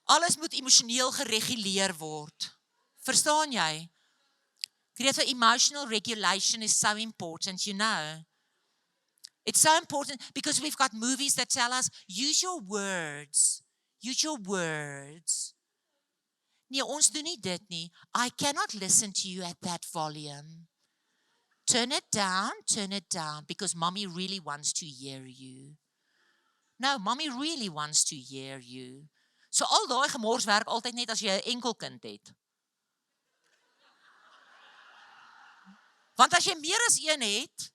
alles moet emosioneel gereguleer word. Verstaan jy? Weet jy, emotional regulation is so important, you know. It's so important because we've got movies that tell us, use your words. Use your words. Nee, ons doen nie dit nie. I cannot listen to you at that volume. Turn it down, because mommy really wants to hear you. No, mommy really wants to hear you. So al daai gemors werk altyd net as jy 'n enkel kind het. Want as jy meer as een het,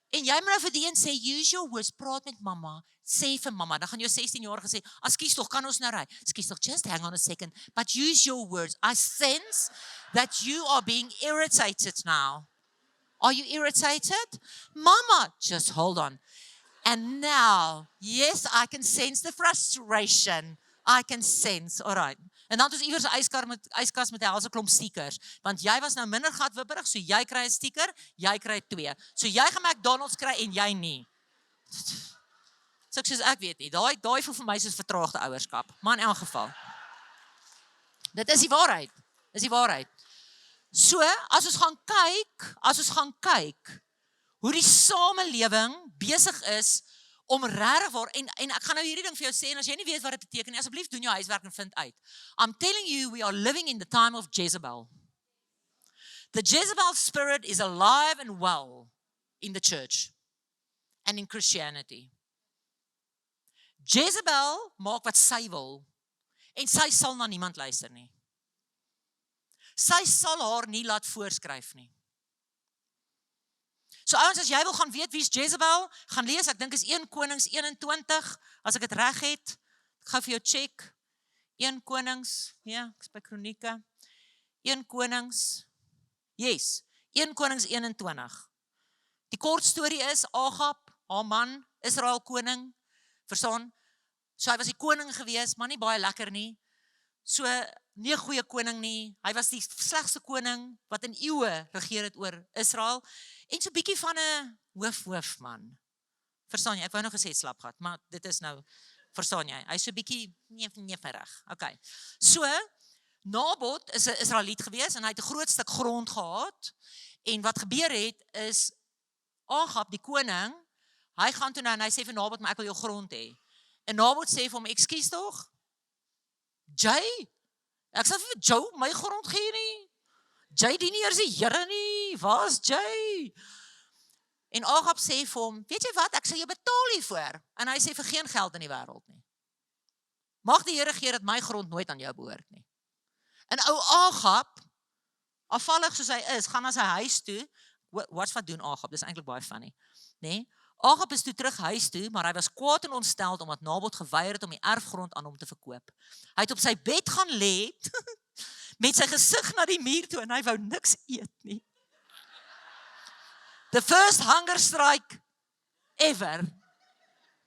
en jy moet nou vir die een sê, use your words, praat met mamma, sê vir mamma, dan gaan jou 16-jarige sê, ekskuus tog, kan ons nou ry? Ekskuus tog, just hang on a second, but use your words. I sense that you are being irritated now. Are you irritated? Mama, just hold on. And now, yes, I can sense the frustration. I can sense, all right. En dan het ons iewers 'n yskas met 'n helse klomp stickers, want jy was nou minder gatwipperig, so jy kry 'n sticker, jy kry 2. So jy gaan McDonald's kry en jy nie. So ek weet nie, daai voel vir my soos vertraagde ouerskap, maar in elk geval. Dit is die waarheid. Dis die waarheid. So, as ons gaan kyk hoe die samelewing besig is om regtig waar, en ek gaan nou hierdie ding vir jou sê, en as jy nie weet wat dit beteken nie, asseblief doen jou huiswerk en vind uit. I'm telling you, we are living in the time of Jezebel. The Jezebel spirit is alive and well in the church and in Christianity. Jezebel maak wat sy wil, en sy sal na niemand luister nie. Sy sal haar nie laat voorskryf nie. So ouens, as jy wil gaan weet wie is Jezebel, gaan lees, ek dink is 1 Konings 21, as ek dit reg het, ek gaan vir jou check, 1 Konings, ja, ek is by Kronieke, 1 Konings, yes, 1 Konings 21. Die kort storie is, Agab, haar man, Israel koning, verstaan, so hy was die koning gewees, maar nie baie lekker nie, so nie 'n goeie koning nie, hy was die slegste koning, wat in eeue regeer het oor Israel, en so bietjie van 'n hoof man. Verstaan jy? Ek wou nog gesê slap gehad, maar dit is nou, verstaan jy? Hy so bietjie neefrig. Okay. So Nabot is 'n Israeliet gewees en hy het 'n groot stuk grond gehad. En wat gebeur het is Agab die koning, hy gaan toe nou en hy sê vir Nabot, maar ek wil jou grond hê. En Nabot sê vir hom, ekskuus tog? Jy? Ek sal vir jou my grond gee nie. Jy dien nie eers die Here nie. Waar's jy? En Agab sê vir hom, weet jy wat, ek sal jou betaal hiervoor. En hy sê vir geen geld in die wêreld nie. Mag die Here gee dat my grond nooit aan jou behoort nie. En ou Agab, afvallig soos hy is, gaan na sy huis toe. Wat doen Agab? Dis eintlik baie funny, nê? Agab is toe terug huis toe, maar hy was kwaad en ontsteld omdat Nabot geweier het om die erfgrond aan hom te verkoop. Hy het op sy bed gaan lê met sy gesig na die muur toe en hy wou niks eet nie. The first hunger strike ever.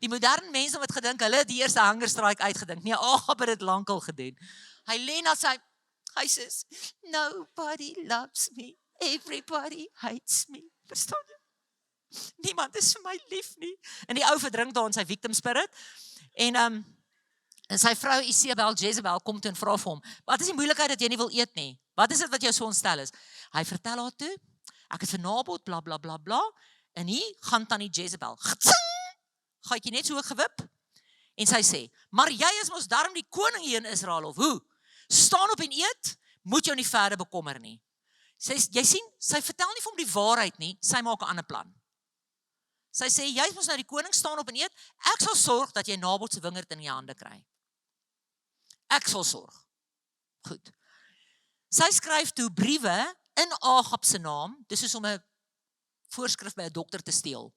Die moderne mense het gedink, hulle het die eerste hunger strike uitgedink. Nee, Agab het dit lankal gedoen. Hy lê na sy huis is, nobody loves me, everybody hates me. Verstaan jy? Niemand is vir my lief nie. En die ou verdrink daar in sy victim spirit. En sy vrou Jezebel kom toe en vra vir hom, wat is die moeilikheid dat jy nie wil eet nie? Wat is dit wat jou so ontstel is? Hy vertel haar toe, ek het vir Nabot bla bla bla bla, en hier gaan tannie Jezebel. Gaatjie net so gewip. En sy sê, maar jy is mos daarom die koning hier in Israel, of hoe? Staan op en eet, moet jou nie verder bekommer nie. Jy sien, sy vertel nie vir hom die waarheid nie, sy maak 'n ander plan. Sy sê, jy is mos nou die koning, staan op en eet, ek sal sorg dat jy Nabot se wingerd in jou hande kry. Ek sal sorg. Goed. Sy skryf toe briewe in Agab se naam, dis soos om 'n voorskrif by 'n dokter te steel.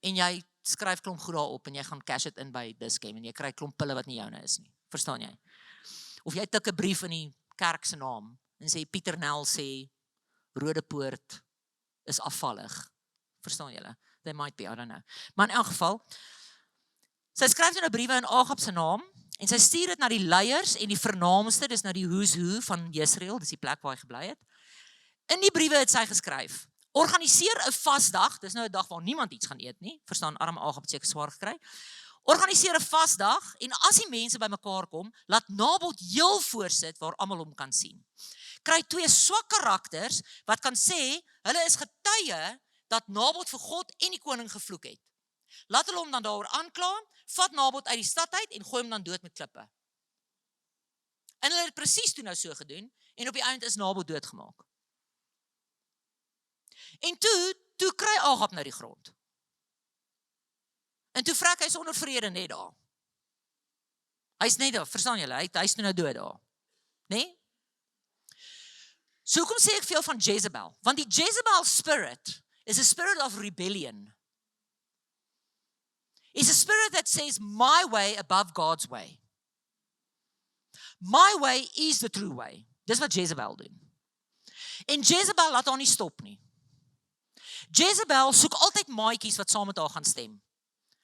En jy skryf klomp goed daarop en jy gaan cash it in by Dis-Chem en jy kry klomp pille wat nie joune is nie. Verstaan jy? Of jy tik 'n brief in die kerk se naam en sê Pieter Nel sê Rodepoort is afvallig. Verstaan julle? They might be, I don't know. Maar in elk geval, sy skryf nou briewe in Agab se naam en sy stuur dit na die leiers en die vernaamste, dis nou die who's who van Jesreel, dis die plek waar hy gebly het. In die briewe het sy geskryf, organiseer 'n vasdag, dis nou 'n dag waar niemand iets gaan eet nie, verstaan, arme Agab het seker swaar gekry. Organiseer 'n vasdag en as die mense bymekaar kom, laat Nabot heel voorsit waar almal hom kan sien. Kry 2 swak karakters wat kan sê, hulle is getuie dat Nabot vir God en die koning gevloek het. Laat hulle hom dan daaroor aankla, vat Nabot uit die stad uit en gooi hom dan dood met klippe. En hulle het presies toe nou so gedoen en op die einde is Nabot doodgemaak. En toe kry Agab nou die grond. En toe vrek hy sonder vrede net daar. Hy's net daar, verstaan julle, hy's nou dood daar. Nee? So hoekom sê ek veel van Jezebel? Want die Jezebel spirit is a spirit of rebellion. It's a spirit that says, my way above God's way. My way is the true way. Dis wat Jezebel doen. En Jezebel laat haar nie stop nie. Jezebel soek altyd maatjies wat saam met haar gaan stem.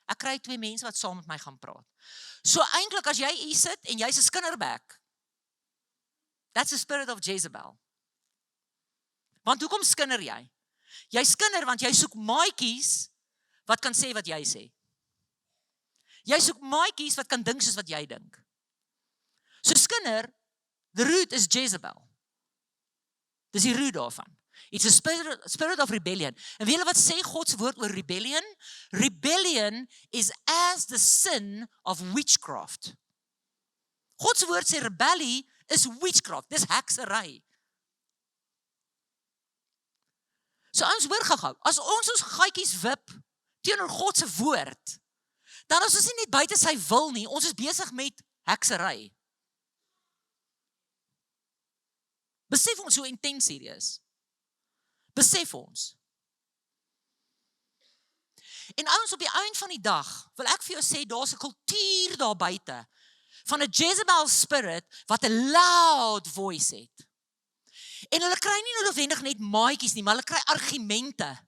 Ek kry 2 mense wat saam met my gaan praat. So eintlik as jy hier sit en jy's 'n skinnerbek, that's the spirit of Jezebel. Want hoekom skinder jy? Jy skinder want jy soek maatjies wat kan sê wat jy sê. Jy soek maatjies wat kan dink soos wat jy dink. So skinder, the root is Jezebel. Dis die root daarvan. It's a spirit of rebellion. En weet julle wat sê God se woord oor rebellion? Rebellion is as the sin of witchcraft. God se woord sê rebellie is witchcraft, dis heksery. So ons hoor gou-gou, as ons gaatjies wip teenoor God se woord, dan is ons nie net buite sy wil nie, ons is besig met heksery. Besef ons hoe intens hierdie is. Besef ons. En ouens, op die einde van die dag, wil ek vir jou sê, daar's 'n kultuur daar buite, van 'n Jezebel spirit, wat 'n loud voice het. En hulle kry nie noodwendig net maatjies nie, maar hulle kry argumente,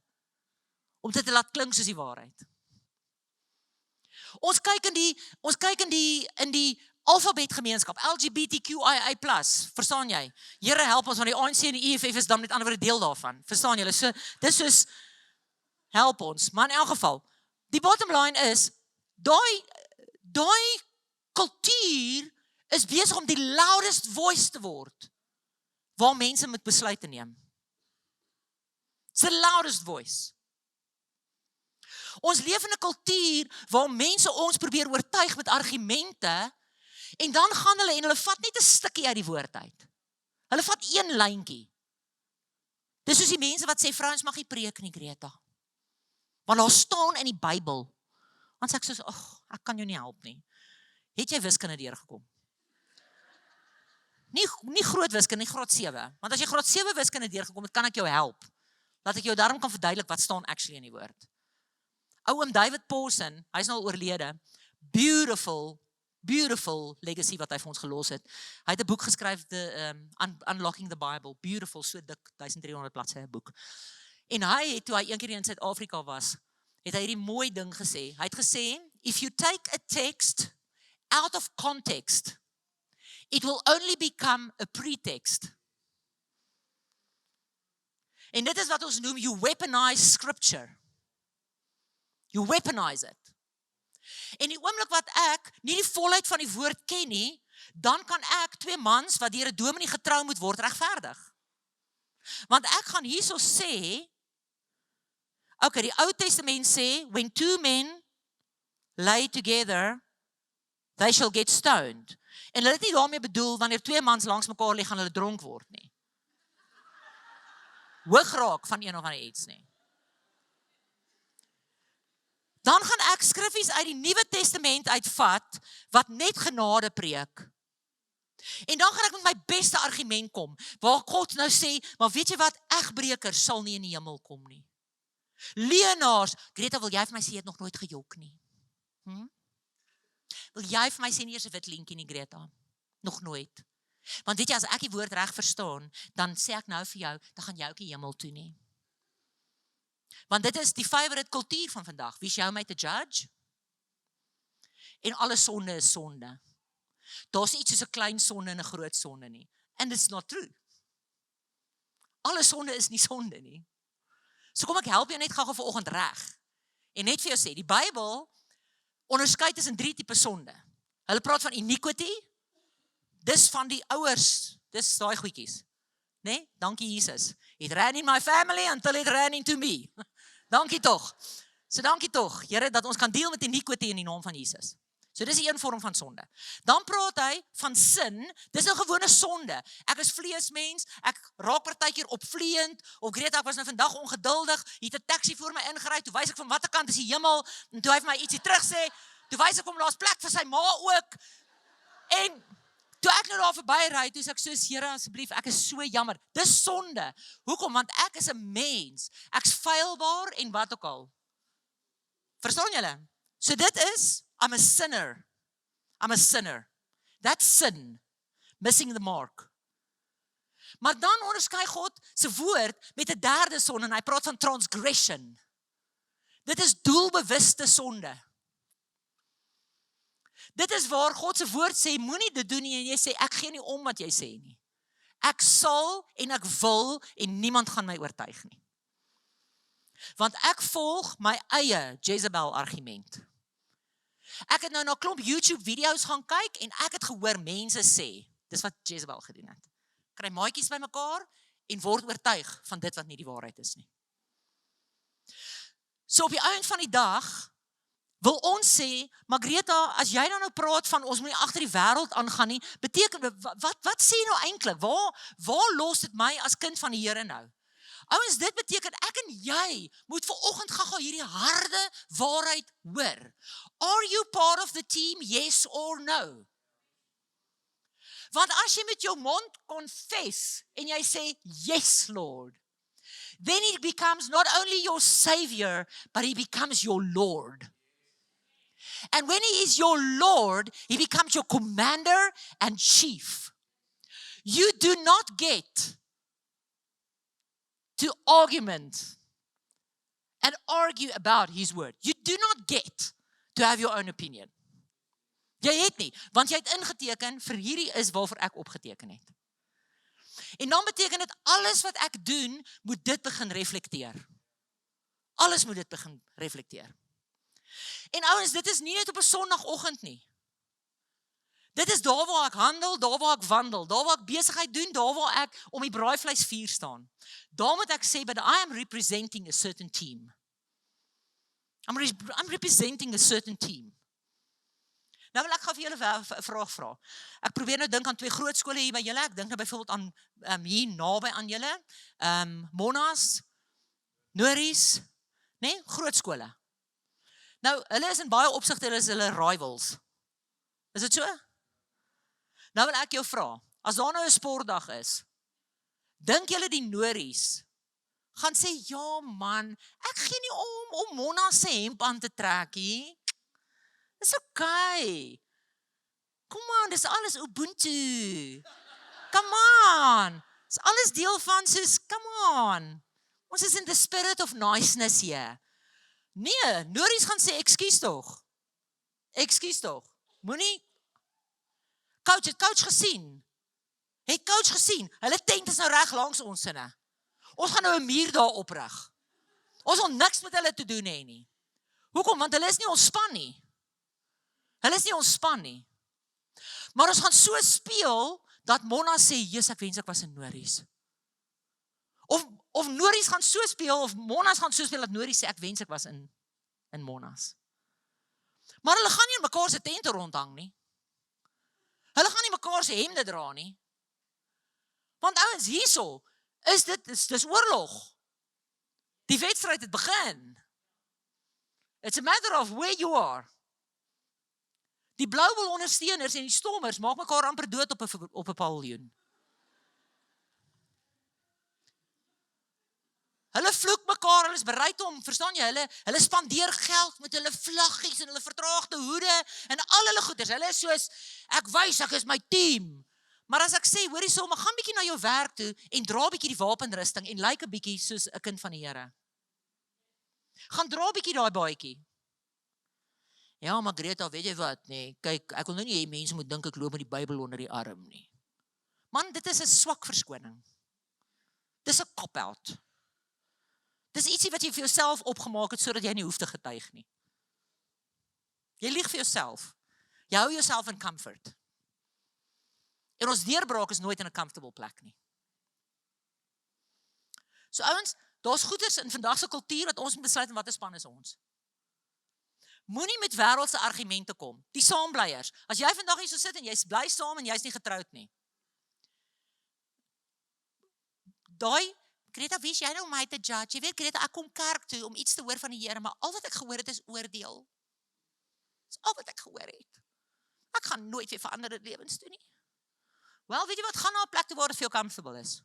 om dit te laat klink soos die waarheid. Ons kyk in die alfabetgemeenskap, LGBTQIA+, verstaan jy? Here help ons, want die ANC en die EFF is dan met ander woorde deel daarvan, verstaan julle? So, dis soos, help ons, maar in elk geval, die bottom line is, daai kultuur is besig om die loudest voice te word, waar mense moet besluite neem. It's the loudest voice. Ons leef in 'n kultuur waar mense ons probeer oortuig met argumente, en dan gaan hulle en hulle vat net 'n stukkie uit die woord uit. Hulle vat 1 lyntjie. Dis soos die mense wat sê, vrouens mag nie preek nie, Greta. Want daar staan in die Bybel. Want sê ek soos, ek kan jou nie help nie. Het jy wiskunde deurgekom? Nie groot wiskunde, nie graad 7. Want as jy graad 7 wiskunde deurgekom het, kan ek jou help. Laat ek jou daarom kan verduidelik wat staan actually in die woord. Oom David Pawson, hy is nou al oorlede. Beautiful legacy wat hy vir ons gelos het. Hy het 'n boek geskryf, Unlocking the Bible. Beautiful, so dik, 1300 bladsye boek. En hy het, toe hy een keer in Suid-Afrika was, het hy hierdie mooi ding gesê. Hy het gesê, if you take a text out of context, it will only become a pretext. En dit is wat ons noem, you weaponize scripture. You weaponize it. En die oomblik wat ek nie die volheid van die woord ken nie, dan kan ek 2 mans wat deur 'n dominee getrou moet word regverdig. Want ek gaan hierso sê, okay, die Ou Testament sê, when 2 men lay together, they shall get stoned. En hulle het nie daarmee bedoel, wanneer 2 mans langs mekaar lê, gaan hulle dronk word nie. Hoograak van een of ander iets nie. Dan gaan ek skriffies uit die Nuwe Testament uitvat, wat net genade preek. En dan gaan ek met my beste argument kom, waar God nou sê, maar weet jy wat, egbrekers sal nie in die hemel kom nie. Leenaars, Greta, wil jy vir my sê, jy het nog nooit gejok nie? Wil jy vir my sê, nie eers 'n wit lintjie nie, Greta? Nog nooit. Want weet jy, as ek die woord reg verstaan, dan sê ek nou vir jou, dan gaan jy ook die hemel toe nie. Want dit is die favorite kultuur van vandag. Wie is jou my te judge? En alle sonde is sonde. Daar's iets soos 'n klein sonde en 'n groot sonde nie. And it's not true. Alle sonde is nie sonde nie. So kom ek help jou net gou vanoggend reg. En net vir jou sê, die Bybel onderskei tussen 3 tipe sonde. Hulle praat van iniquity. Dis van die ouers. Dis daai goedjies. Nee, dankie Jesus. It ran in my family until it ran into me. Dankie tog. So dankie tog, Here, dat ons kan deel met iniquity in die naam van Jesus. So dis 'n een vorm van sonde. Dan praat hy van sin, dis 'n gewone sonde. Ek is vleesmens, ek raak partykeer opvleend, of Greta, ek was nou vandag ongeduldig, hier het 'n taxi voor my ingery, toe wys ek van watter kant is die hemel, en toe hy vir my ietsie terug sê, toe wys ek hom daar's plek vir sy ma ook, en toe ek nou daar verby ry, toe sê ek soos, Here, asseblief, ek is so jammer, dis sonde. Hoekom? Want ek is 'n mens, ek's feilbaar en wat ook al. Verstaan julle? So dit is, I'm a sinner. I'm a sinner. That's sin. Missing the mark. Maar dan onderskei God se woord met 'n derde sonde, en hy praat van transgression. Dit is doelbewuste sonde. Dit is waar God se woord sê, moenie dit doen nie, en jy sê, ek gee nie om wat jy sê nie. Ek sal en ek wil, en niemand gaan my oortuig nie. Want ek volg my eie Jezebel argument. Ek het nou na 'n klomp YouTube video's gaan kyk, en ek het gehoor mense sê, dis wat Jezebel gedoen het. Kry maatjies by mekaar, en word oortuig van dit wat nie die waarheid is nie. So op die einde van die dag, wil ons sê, Margreta, as jy nou praat van ons moet nie agter die wêreld aangaan nie, beteken, wat sê nou eintlik? Waar los dit my as kind van die Here nou? Ouens, dit beteken ek en jy moet vanoggend gou hierdie harde waarheid hoor. Are you part of the team, yes or no? Want as jy met jou mond confess en jy sê, yes Lord, then he becomes not only your Savior, but he becomes your Lord. And when he is your Lord, he becomes your commander and chief. You do not get to argument and argue about his word. You do not get to have your own opinion. Jy het nie, want jy het ingeteken vir hierdie is waarvoor ek opgeteken het. En dan beteken dit alles wat ek doen, moet dit begin reflekteer. Alles moet dit begin reflekteer. En ouens, dit is nie net op 'n Sondagoggend nie. Dit is daar waar ek handel, daar waar ek wandel, daar waar ek besigheid doen, daar waar ek om die braaivleisvuur staan. Daar moet ek sê, but I am representing a certain team. I'm representing a certain team. Nou wil ek gou vir julle 'n vraag vra. Ek probeer nou dink aan 2 groot skole hier by julle. Ek dink nou byvoorbeeld aan hier naby aan julle, Monas, Noris, nee, groot skole. Nou, hulle is in baie opsigte, hulle is hulle rivals. Is dit so? Nou wil ek jou vra, as daar nou 'n sportdag is, dink julle die Noris gaan sê, ja man, ek gee nie om Mona se hemp aan te trek nie. Dis okay. Kom aan, dis alles Ubuntu. Come on. Dis alles deel van soos, come on. Ons is in the spirit of niceness hier. Nee, Nories gaan sê, ekskuus tog. Ekskuus tog. Moenie. Coach, het coach gesien? Het coach gesien? Hulle tent is nou reg langs ons sinne. Ons gaan nou 'n muur daar oprig. Ons wil niks met hulle te doen hê nie. Hoekom? Want hulle is nie ons span nie. Hulle is nie ons span nie. Maar ons gaan so speel dat Mona sê, "Jesus, ek wens ek was in Nories." Of Nories gaan so speel of Monas gaan so speel dat Nories sê, "Ek wens ek was in Monas." Maar hulle gaan nie in mekaar se tente rondhang nie. Hulle gaan nie mekaar se hemde dra nie. Want ouens, hierso dis oorlog. Die wedstryd het begin. It's a matter of where you are. Die Bluebell ondersteuners en die Stormers maak mekaar amper dood op 'n paviljoen. Hulle vloek mekaar, hulle is bereid om, verstaan jy, hulle spandeer geld met hulle vlaggies en hulle vertraagde hoede en al hulle goeders. Hulle is soos, ek wys ek is my team. Maar as ek sê, hoorie sommer, gaan bietjie na jou werk toe en dra bietjie die wapenrusting en lyk 'n bietjie soos 'n kind van die Here. Gaan dra bietjie daai baadjie. Ja, maar Greta, weet jy wat, nee, kyk, ek wil nou nie hê mense moet dink ek loop met die Bybel onder die arm nie. Man, dit is 'n swak verskoning. Dis 'n cop-out. Dis ietsie wat jy vir jouself opgemaak het sodat jy nie hoef te getuig nie. Jy lieg vir jouself. Jy hou jouself in comfort. En ons deurbraak is nooit in 'n comfortable plek nie. So ouens, daar's goeders in vandag se kultuur wat ons moet besluit en watter span is ons. Moenie met wêreldse argumente kom. Die saamblyers. As jy vandag hier so sit en jy's bly saam en jy's nie getroud nie. Daai Greta, wie is jy nou om my te judge? Jy weet, Greta, ek kom kerk toe om iets te hoor van die Here, maar al wat ek gehoor het is oordeel. Dis al wat ek gehoor het. Ek gaan nooit weer verander lewens toe nie. Wel, weet jy wat, gaan na 'n plek toe waar dit vir jou comfortable is.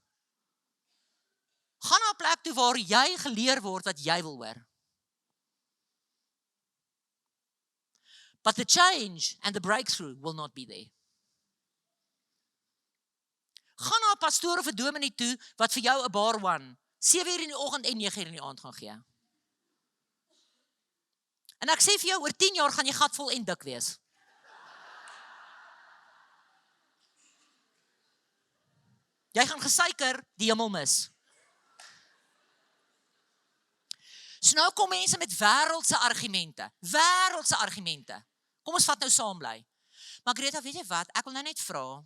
Gaan na 'n plek toe waar jy geleer word wat jy wil hoor. But the change and the breakthrough will not be there. Gaan na 'n pastoor of 'n dominee toe wat vir jou 'n bar one 7:00 in die oggend en 9:00 in die aand gaan gee. En ek sê vir jou, oor 10 jaar gaan jy gatvol en dik wees. Jy gaan gesuiker die hemel mis. So nou kom mense met wêreldse argumente. Wêreldse argumente. Kom ons vat nou saam bly. Maar Greta, weet jy wat? Ek wil nou net vra.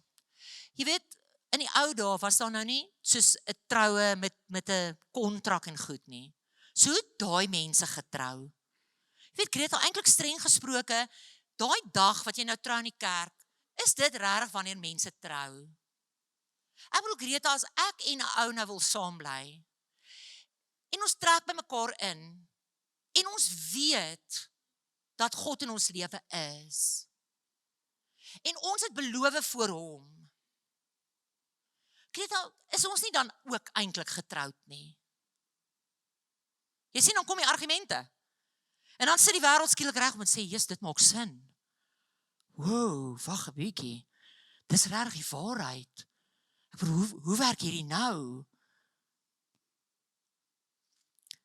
Jy weet, in die ou dae was daar nou nie soos 'n troue met 'n kontrak en goed nie. So hoe daai mense getrou. Jy weet, Greta, eintlik streng gesproke, daai dag wat jy nou trou in die kerk, is dit regtig wanneer mense trou? Ek bedoel, Greta, as ek en 'n ou nou wil saam bly, en ons trek by mekaar in, en ons weet dat God in ons lewe is, en ons het beloof voor hom, Greta, is ons nie dan ook eintlik getroud nie? Jy sien, dan kom die argumente, en dan sit die wêreld skielik reg om en sê, Jesus, dit maak sin. Wow, wag 'n bietjie, dis regtig die waarheid. Ek bedoel, hoe werk hierdie nou?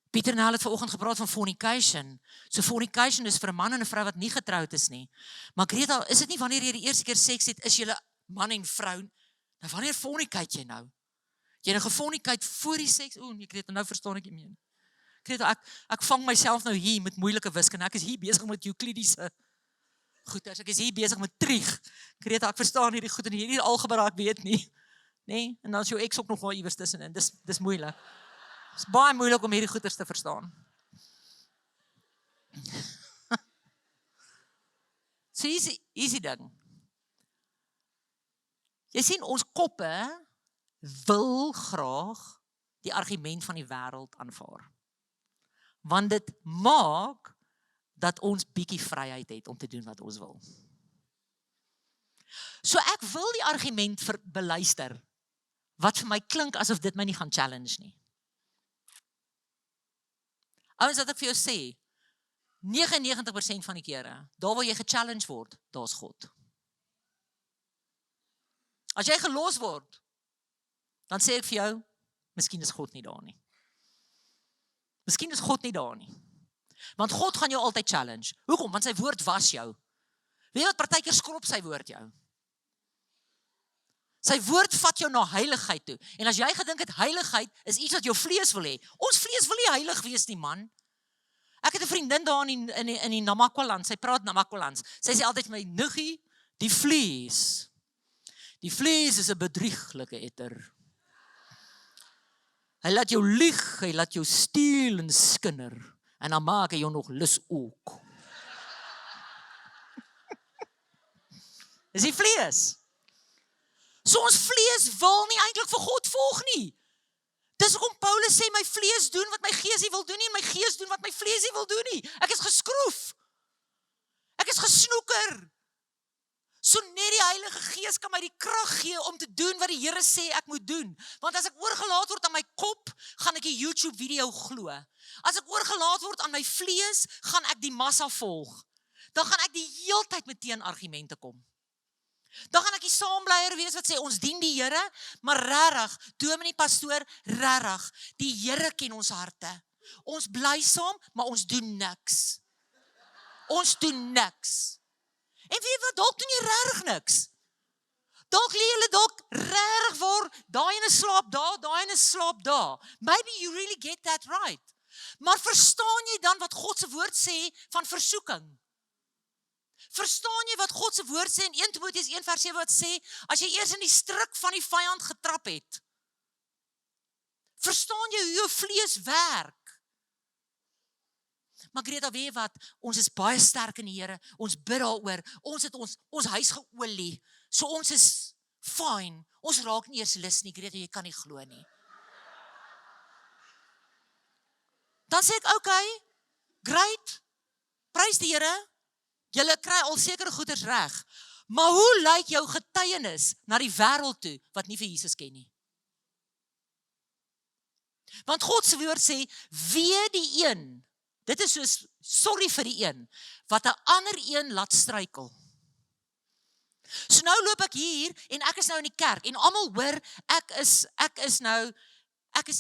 Pieter en Al het vanoggend gepraat van fornication. So fornication is vir 'n man en 'n vrou wat nie getroud is nie. Maar Greta, is dit nie wanneer jy die eerste keer seks het, is jy man en vrou? Nou wanneer fornicate jy nou? Jy nou gefornicate voor die seks? Nee, Greta, nou verstaan ek nie meer. Greta, ek vang myself nou hier met moeilike wiskunde. Ek is hier besig met Euklidiese goeters. Ek is hier besig met trig. Greta, ek verstaan hierdie goed en hierdie algebra ek weet nie. Nee, en dan is jou ex ook nog wel iewers tussenin. Dis moeilik. Dis baie moeilik om hierdie goeters te verstaan. So easy ding. Jy sien, ons koppe wil graag die argument van die wêreld aanvaar. Want dit maak dat ons bietjie vryheid het om te doen wat ons wil. So ek wil die argument beluister, wat vir my klink asof dit my nie gaan challenge nie. Ouens, wat ek vir jou sê, 99% van die kere, daar waar jy gechallenged word, daar's God. As jy gelos word, dan sê ek vir jou, miskien is God nie daar nie. Miskien is God nie daar nie. Want God gaan jou altyd challenge. Hoekom? Want sy woord was jou. Weet jy wat, partykeer skrop sy woord jou. Sy woord vat jou na heiligheid toe. En as jy gedink het heiligheid is iets wat jou vlees wil hê. Ons vlees wil nie heilig wees nie, man. Ek het 'n vriendin daar in die Namakwaland. Sy praat Namakwalands. Sy sê altyd vir my, Nuggie, die vlees is 'n bedrieglike etter. Hy laat jou lieg, hy laat jou steel en skinder. En dan maak hy jou nog lus ook. Dis die vlees. So ons vlees wil nie eintlik vir God volg nie. Dis hoekom Paulus sê, my vlees doen wat my gees nie wil doen nie, en my gees doen wat my vlees nie wil doen nie. Ek is geskroef. Ek is gesnoeker. So net die Heilige Gees kan my die krag gee om te doen wat die Here sê ek moet doen. Want as ek oorgelaat word aan my kop, gaan ek die YouTube video glo. As ek oorgelaat word aan my vlees, gaan ek die massa volg. Dan gaan ek die heeltyd met teenargumente kom. Dan gaan ek die saambleier wees wat sê, ons dien die Here, maar regtig, dominee pastoor, regtig, die Here ken ons harte. Ons bly saam, maar ons doen niks. Ons doen niks. En weet wat, dalk doen jy regtig niks. Dalk lê julle dalk regtig waar, daai ene slaap daar, daai ene slaap daar. Maybe you really get that right. Maar verstaan jy dan wat God se woord sê van versoeking? Verstaan jy wat God se woord sê in 1 Timoteus 1:7 wat sê, as jy eers in die struik van die vyand getrap het, verstaan jy hoe jou vlees werk? Maar Greta, weet jy wat, ons is baie sterk in die Here, ons bid daaroor, ons het ons huis geolie, so ons is fine, ons raak nie eers lus nie, Greta, jy kan nie glo nie. Dan sê ek, okay, great, prys die Here, julle kry al sekere goeders reg, maar hoe lyk jou getuienis na die wêreld toe, wat nie vir Jesus ken nie? Want God se woord sê, wee die een, dit is soos, sorry vir die een, wat 'n ander een laat struikel. So nou loop ek hier, en ek is nou in die kerk, en almal hoor, ek is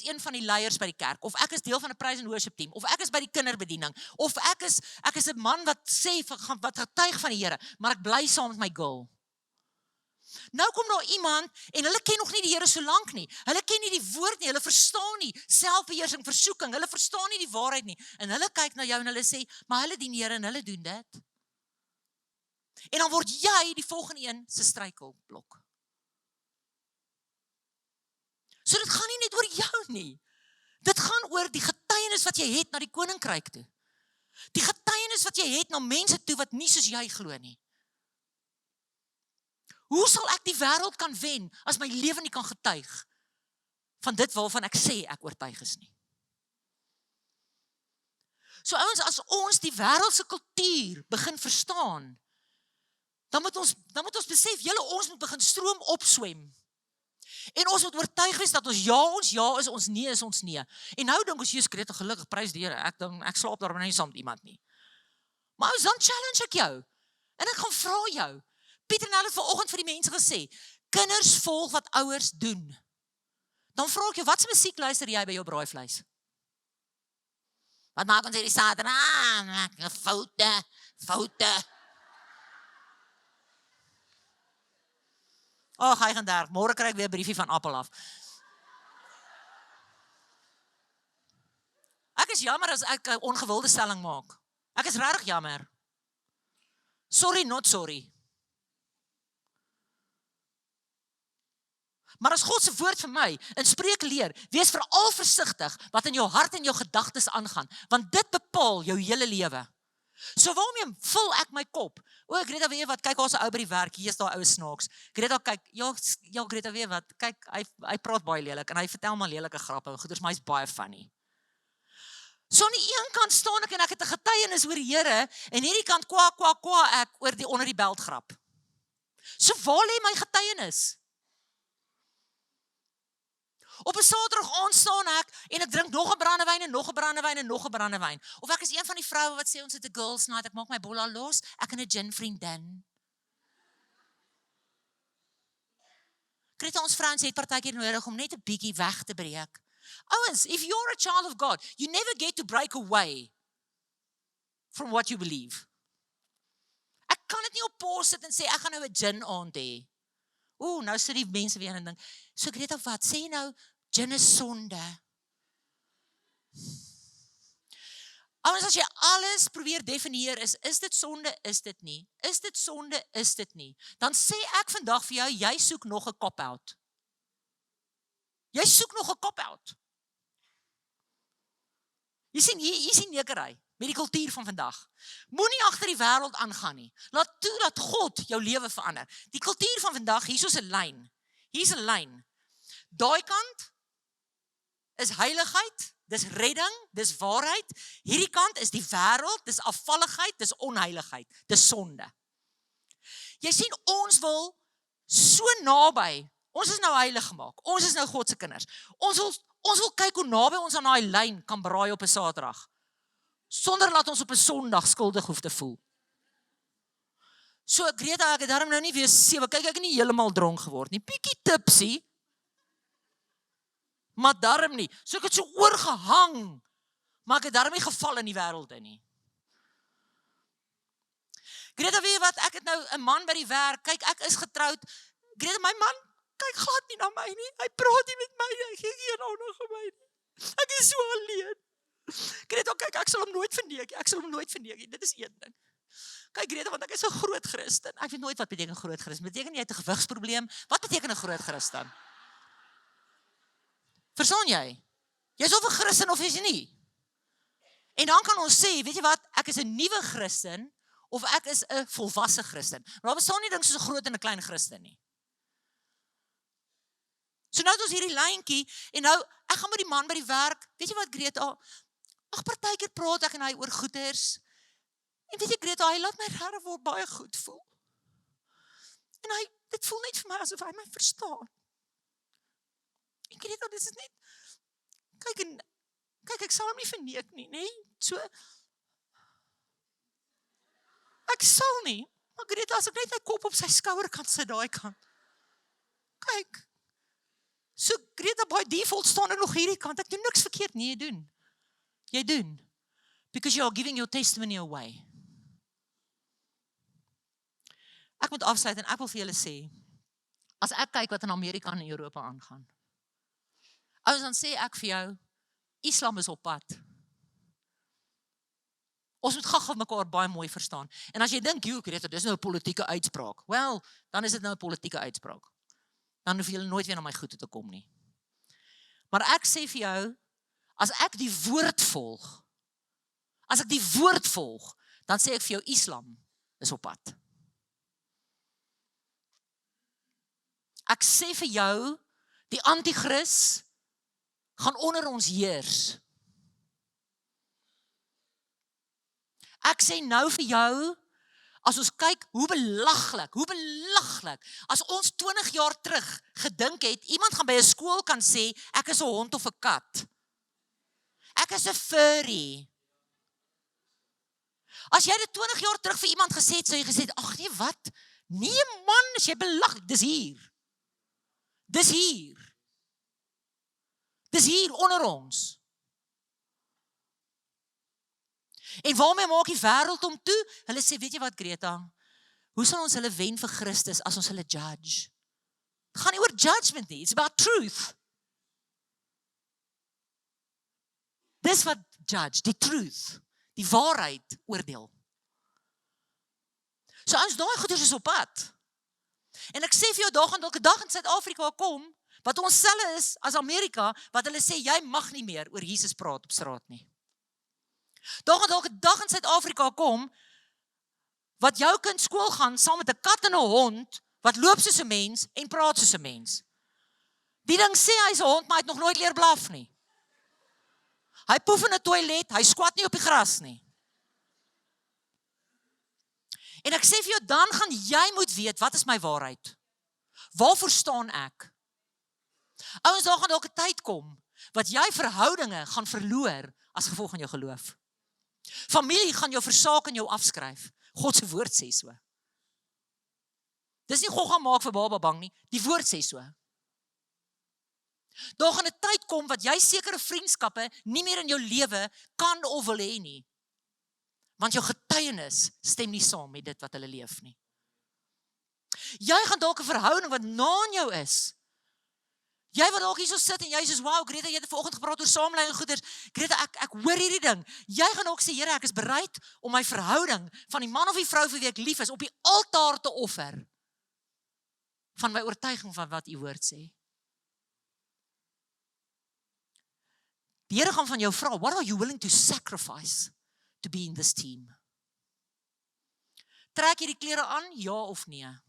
een van die leiers by die kerk, of ek is deel van 'n praise and worship team, of ek is by die kinderbediening, of ek is 'n man wat sê, wat getuig van die Here, maar ek bly saam met my girl. Nou kom daar iemand, en hulle ken nog nie die Here so lank nie, hulle ken nie die woord nie, hulle verstaan nie, selfbeheersing, versoeking, hulle verstaan nie die waarheid nie, en hulle kyk na jou en hulle sê, maar hulle dien die Here en hulle doen dit. En dan word jy die volgende een se struikelblok. So dit gaan nie net oor jou nie. Dit gaan oor die getuienis wat jy het na die koninkryk toe. Die getuienis wat jy het na mense toe wat nie soos jy glo nie. Hoe sal ek die wêreld kan wen as my lewe nie kan getuig van dit waarvan ek sê ek oortuig is nie? So ouens, as ons die wêreldse kultuur begin verstaan, dan moet ons besef, ons moet begin stroom opswem. En ons moet oortuig wees dat ons ja is, ons nee is ons nee. En nou dink ons, Jesus Greta, gelukkig, prys die Here, ek slaap daar nie saam met iemand nie. Maar ons dan challenge ek jou, en ek gaan vra jou, Pieter nou het vanoggend vir die mense gesê, kinders volg wat ouers doen. Dan vra ek jou, wat se musiek luister jy by jou braaivleis? Wat maak ons hierdie Saterdag? Foute. Hy gaan daar, môre kry ek weer 'n briefie van Appel af. Ek is jammer as ek 'n ongewilde stelling maak. Ek is regtig jammer. Sorry, not sorry. Maar as God se woord vir my in Spreuke leer, wees veral versigtig wat in jou hart en jou gedagtes aangaan, want dit bepaal jou hele lewe. So waarom vul ek my kop? Greta, weet jy wat, kyk, ons 'n ou by die werk, hier is daar ou snaaks. Greta, kyk, ja Greta, weet jy wat, kyk, hy praat baie lelik, en hy vertel maar lelike grappe, en goeders, maar hy's baie funny. So aan die een kant staan ek, en ek het 'n getuienis oor die Here, en hierdie kant kwa ek oor die onder die beld grap. So waar lê my getuienis? Op 'n Saterdag aand staan ek en ek drink nog 'n brandewyn en nog 'n brandewyn en nog 'n brandewyn. Of ek is een van die vroue wat sê ons het 'n girls night, ek maak my bolla los, ek en 'n gin vriendin. Greta, ons vrouens het partykeer nodig om net 'n bietjie weg te breek. Ouens, if you're a child of God, you never get to break away from what you believe. Ek kan dit nie op pause sit en sê ek gaan nou 'n gin aand hê. Nou sit die mense weer en dink, so Greta, wat sê jy nou? Gin is sonde. Ouens, as jy alles probeer definieer is dit sonde, is dit nie? Is dit sonde, is dit nie? Dan sê ek vandag vir jou, jy soek nog 'n cop-out. Jy soek nog 'n cop-out. Jy sien, hier is die nekery met die kultuur van vandag. Moenie agter die wêreld aangaan nie. Laat toe dat God jou lewe verander. Die kultuur van vandag, hier is 'n lyn. Hier's 'n lyn. Daai kant is heiligheid, dis redding, dis waarheid. Hierdie kant is die wêreld, dis afvalligheid, dis onheiligheid, dis sonde. Jy sien, ons wil so naby. Ons is nou heilig gemaak. Ons is nou God se kinders. Ons wil kyk hoe naby ons aan daai lyn kan braai op 'n Saterdag. Sonder laat ons op 'n Sondag skuldig hoef te voel. So Greta, ek het daarom nou nie weer 7, kyk ek het nie heeltemal dronk geword nie. Bietjie tipsy. Maar daarom nie. So ek het so oorgehang. Maar ek het daarom nie geval in die wêreld in nie. Greta, weet jy wat? Ek het nou 'n man by die werk. Kyk, ek is getroud. Greta, my man kyk glad nie na my nie. Hy praat nie met my nie. Hy gee geen aandag aan my nie. Ek is so alleen. Greta, kyk, ek sal hom nooit verneek. Ek sal hom nooit verneek. Dit is een ding. Kyk Greta, want ek is 'n groot Christen. Ek weet nooit wat beteken groot Christen. Beteken jy het 'n gewigsprobleem? Wat beteken 'n groot Christen? Verstaan jy? Jy's of 'n Christen of is jy nie? En dan kan ons sê, weet jy wat? Ek is 'n nuwe Christen of ek is 'n volwasse Christen. Maar daar bestaan nie ding soos 'n groot en 'n klein Christen nie. So nou het ons hierdie lyntjie en nou ek gaan met die man by die werk. Weet jy wat Greta? Ag, partykeer praat ek en hy oor goeters. En weet jy Greta, hy laat my regtig wel baie goed voel. En dit voel net vir my asof hy my verstaan. En Greta, dis is net kyk, ek sal hom nie verneek nie, nê? So ek sal nie. Maar Greta, as ek net my kop op sy skouer kan sit daai kant. Kyk. So Greta, by default staan ek nog hierdie kant. Ek doen niks verkeerd nie, jy doen. Jy doen. Because you are giving your testimony away. Ek moet afsluit en ek wil vir julle sê, as ek kyk wat in Amerika en Europa aangaan. Ouens, dan sê ek vir jou, Islam is op pad. Ons moet gou mekaar baie mooi verstaan. En as jy dink, Greta, dis nou 'n politieke uitspraak. Wel, dan is dit nou 'n politieke uitspraak. Dan hoef jy nooit weer na my goed te kom nie. Maar ek sê vir jou, as ek die woord volg, dan sê ek vir jou, Islam is op pad. Ek sê vir jou, die anti-kris gaan onder ons heers. Ek sê nou vir jou, as ons kyk, hoe belaglik, as ons 20 jaar terug gedink het, iemand gaan by 'n skool kan sê, ek is 'n hond of 'n kat. Ek is 'n furry. As jy dit 20 jaar terug vir iemand gesê het, sou jy gesê het, ag nee, wat? Nee man, as jy belaglik, dis hier. Dis hier onder ons. En waarmee maak die wêreld om toe? Hulle sê, weet jy wat Greta? Hoe sal ons hulle wen vir Christus as ons hulle judge? Het gaan nie oor judgment nie, it's about truth. Dis wat judge, die truth, die waarheid oordeel. So ons daai goeders is op pad. En ek sê vir jou, daar gaan dalk 'n dag in Suid-Afrika kom, wat ons selfe is as Amerika, wat hulle sê, jy mag nie meer oor Jesus praat op straat nie. Daar gaan dalk 'n dag in Suid-Afrika kom, wat jou kind skool gaan, saam met 'n kat en 'n hond, wat loop soos 'n mens, en praat soos 'n mens. Die ding sê, hy is 'n hond, maar hy het nog nooit leer blaf nie. Hy poef in 'n toilet, hy squat nie op die gras nie. En ek sê vir jou, dan gaan jy moet weet, wat is my waarheid? Waarvoor staan ek? Ouens, daar gaan dalk 'n tyd kom wat jy verhoudinge gaan verloor as gevolg van jou geloof. Familie gaan jou versaak en jou afskryf. God se woord sê so. Dis nie God gaan maak vir baba bang nie, die woord sê so. Daar gaan 'n tyd kom wat jy sekere vriendskappe nie meer in jou lewe kan of wil hê nie. Want jou getuienis stem nie saam met dit wat hulle leef nie. Jy gaan dalk 'n verhouding wat na in jou is. Jy wat dalk hier so sit en jy sê, "Wow, Greta, jy het vanoggend gepraat oor samelewing en goeders. Greta, ek hoor hierdie ding." Jy gaan dalk sê, "Here, ek is bereid om my verhouding van die man of die vrou vir wie ek lief is op die altaar te offer van my oortuiging van wat u woord sê." Die Here gaan van jou vra, "What are you willing to sacrifice to be in this team?" Trek jy die klere aan, ja of nee?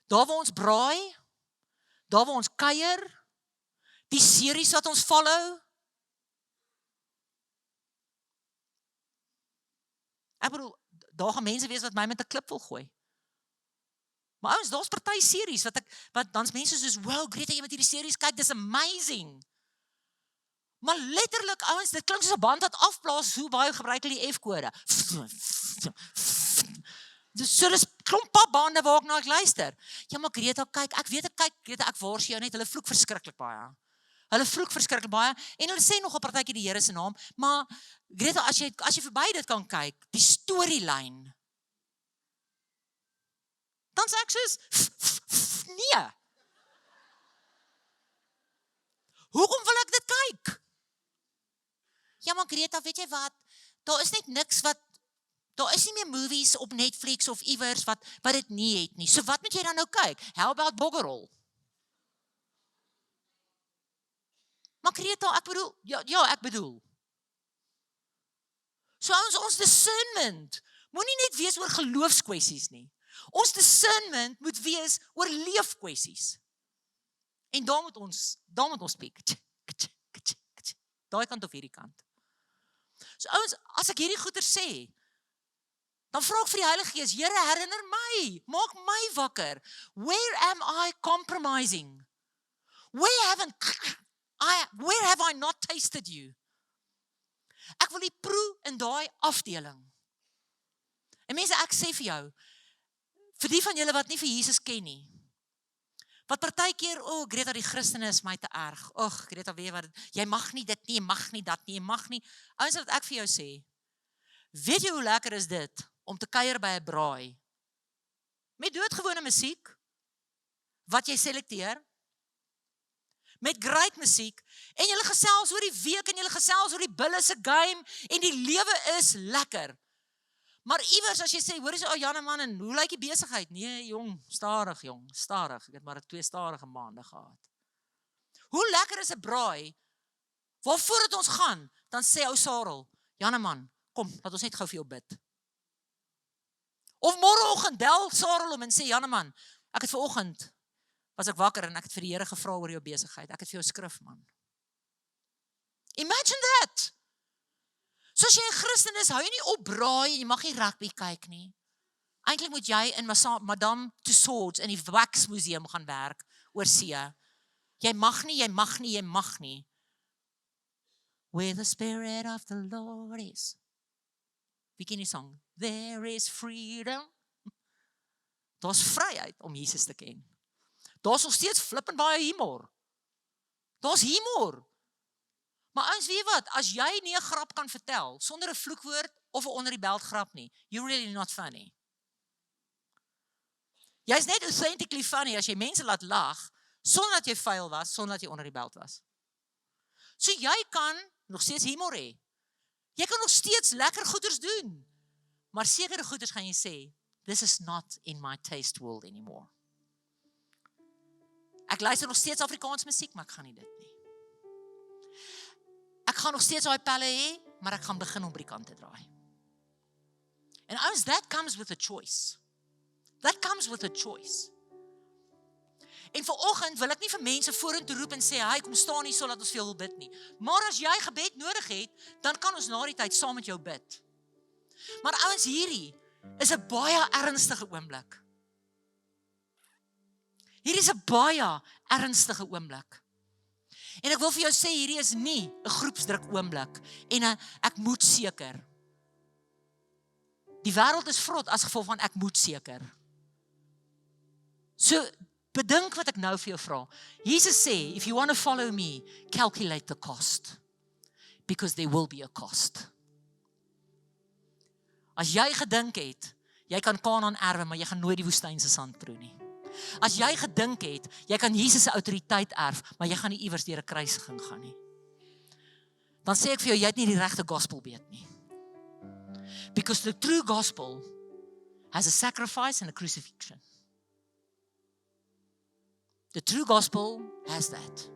Daar waar ons braai, daar waar ons kuier, die series wat ons follow. Ek bedoel, daar gaan mense wees wat my met 'n klip wil gooi. Maar ouens, daar's party series wat dan's mense soos, "Wow, Greta, jy moet hierdie series kyk, dis amazing." Maar letterlik, ouens, dit klink soos 'n band wat afblaas, hoe baie gebruik hulle die F-kode. Dis klomp papbande waar ek na luister. Ja, maar Greta, kyk, Greta, ek waarsku jou net, hulle vloek verskriklik baie. Hulle vloek verskriklik baie en hulle sê nogal partytjie die Here se naam, maar Greta, as jy verby dit kan kyk, die storielyn, dan sê ek soos, nee. Hoekom wil ek dit kyk? Ja, maar Greta, weet jy wat? Daar is net niks daar is nie meer movies op Netflix of iewers wat dit nie het nie. So wat moet jy dan nou kyk? How about Boggerol? Maar Greta, ek bedoel. So ons discernment moenie net wees oor geloofskwessies nie. Ons discernment moet wees oor leefkwessies. En daar moet ons piek. Daai kant of hierdie kant. So ouens, as ek hierdie goeie sê, dan vra ek vir die Heilige Gees, Here, herinner my, maak my wakker. Where am I compromising? Where have I not tasted you? Ek wil die proe in daai afdeling. En mense, ek sê vir jou, vir die van julle wat nie vir Jesus ken nie, wat partykeer, Greta, die Christene is my te erg. Greta, weet jy wat, jy mag nie dit nie, jy mag nie dat nie, jy mag nie. Ouens, wat ek vir jou sê, weet jy hoe lekker is dit om te kuier by 'n braai met doodgewone musiek wat jy selekteer, met great musiek, en julle gesels oor die week en julle gesels oor die bulle se game en die lewe is lekker. Maar iewers as jy sê, hoor jy, Jan man, en hoe lyk die besigheid? Nee, jong, stadig. Ek het maar 2 stadige maande gehad. Hoe lekker is 'n braai? Waar voordat ons gaan, dan sê ou Sarel, Jan man, kom, laat ons net gou vir jou bid. Of môreoggend bel Sarel om en sê, Jan man, ek het vanoggend was ek wakker en ek het vir die Here gevra oor jou besigheid. Ek het vir jou skrif, man. Imagine that. So as jy 'n Christen is, hou jy nie op braai en jy mag nie rugby kyk nie. Eintlik moet jy in Madame Tussauds in die Wax Museum gaan werk oor see. Jy mag nie. Where the Spirit of the Lord is. Wie ken die song? There is freedom. Daar's vryheid om Jesus te ken. Daar's nog steeds flippend baie humor. Daar's humor. Maar ons weet wat, as jy nie 'n grap kan vertel sonder 'n vloekwoord of 'n onder die belt grap nie, you're really not funny. Jy's net authentically funny as jy mense laat lag sonder dat jy vuil was, sonder dat jy onder die belt was. So jy kan nog steeds humor hê. Jy kan nog steeds lekker goeders doen. Maar sekere goeders gaan jy sê, this is not in my taste world anymore. Ek luister nog steeds Afrikaans musiek, maar ek gaan nie dit nie. Ek gaan nog steeds daai pelle hê, maar ek gaan begin om by die kant te draai. And ouens, that comes with a choice. En vanoggend wil ek nie vir mense vorentoe roep en sê, "Hey, kom staan hier sodat ons vir jou wil bid nie." Maar as jy gebed nodig het, dan kan ons na die tyd saam met jou bid. Maar ouens, hierdie is 'n baie ernstige oomblik. Hierdie is 'n baie ernstige oomblik. En ek wil vir jou sê, hierdie is nie 'n groepsdruk oomblik en ek moet seker. Die wêreld is vrot as gevolg van ek moet seker. So, bedink wat ek nou vir jou vra. Jesus sê, if you want to follow me, calculate the cost. Because there will be a cost. As jy gedink het, jy kan Kanaan erwe, maar jy gaan nooit die woestyn se sand proe nie. As jy gedink het, jy kan Jesus se autoriteit erf, maar jy gaan nie iewers deur 'n kruisiging gaan nie. Dan sê ek vir jou, jy het nie die regte gospel weet nie. Because the true gospel has a sacrifice and a crucifixion. The true gospel has that.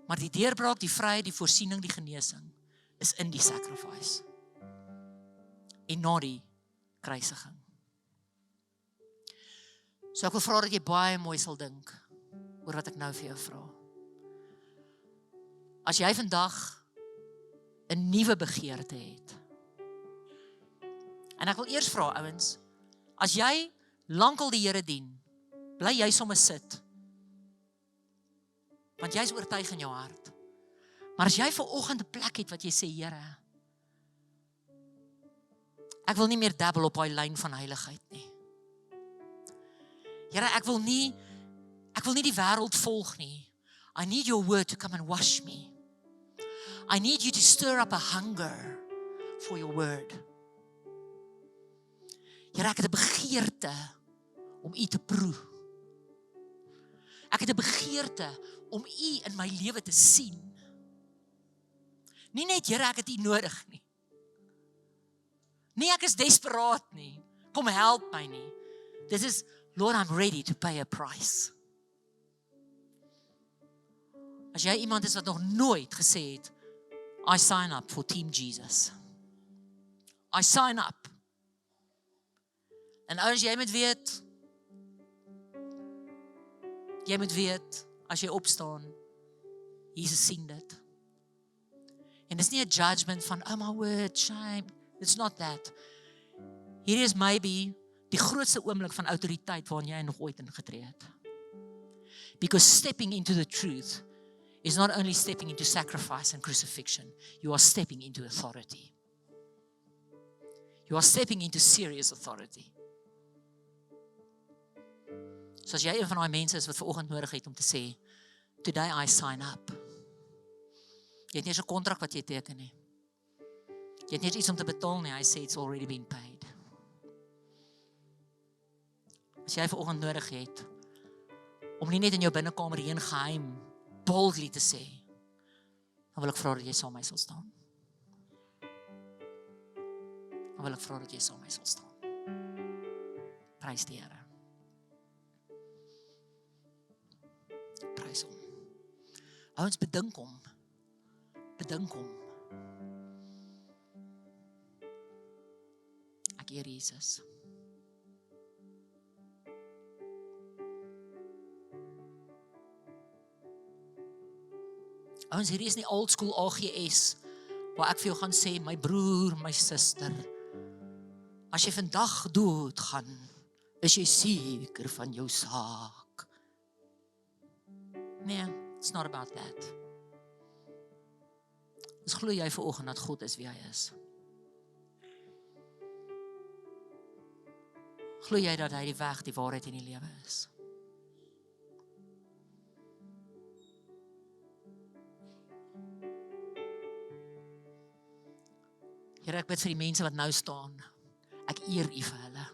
Maar die deurbraak, die vryheid, die voorsiening, die genesing is in die sacrifice. En na die kruisiging. So ek wil vra dat jy baie mooi sal dink oor wat ek nou vir jou vra. As jy vandag 'n nuwe begeerte het. En ek wil eers vra ouens, as jy lankal die Here dien, bly jy sommer sit. Want jy is oortuig in jou hart. Maar as jy vanoggend 'n plek het wat jy sê, Here, ek wil nie meer dabble op daai lyn van heiligheid nie. Here, ek wil nie die wêreld volg nie. I need your word to come and wash me. I need you to stir up a hunger for your word. Here, ek het 'n begeerte om u te proe. Ek het 'n begeerte om u in my lewe te sien. Nie net, Here, ek het u nodig nie. Nie ek is desperaat nie. Kom help my nie. Dit is, Lord, I'm ready to pay a price. As jy iemand is wat nog nooit gesê het, I sign up for Team Jesus. I sign up. En as jy moet weet, as jy opstaan, Jesus sien dit. En dis nie 'n judgment van, oh my word, shame. It's not that. Hier is maybe die grootste oomblik van autoriteit waarin jy nog ooit ingetree het. Because stepping into the truth is not only stepping into sacrifice and crucifixion, you are stepping into authority. You are stepping into serious authority. So as jy een van daai mense is wat vanoggend nodig het om te sê, today I sign up. Jy het nie 'n kontrak wat jy teken nie. Jy het nie iets om te betaal nie, hy sê it's already been paid. As jy vanoggend nodig het om nie net in jou binnekamer heen geheim boldly te sê, dan wil ek vra dat jy saam met my sal staan. Dan wil ek vra dat jy saam met my sal staan. Prys die Here. Prys hom. Ouens, bedink hom. Bedink hom. Ek eer Jesus. Ouens, hierdie is nie old school AGS, waar ek vir jou gaan sê, my broer, my suster, as jy vandag dood gaan, is jy seker van jou saak. Nee, it's not about that. Dus glo jy vanoggend dat God is wie hy is? Glo jy dat hy die weg, die waarheid en die lewe is? Here, ek bid vir die mense wat nou staan. Ek eer U vir hulle.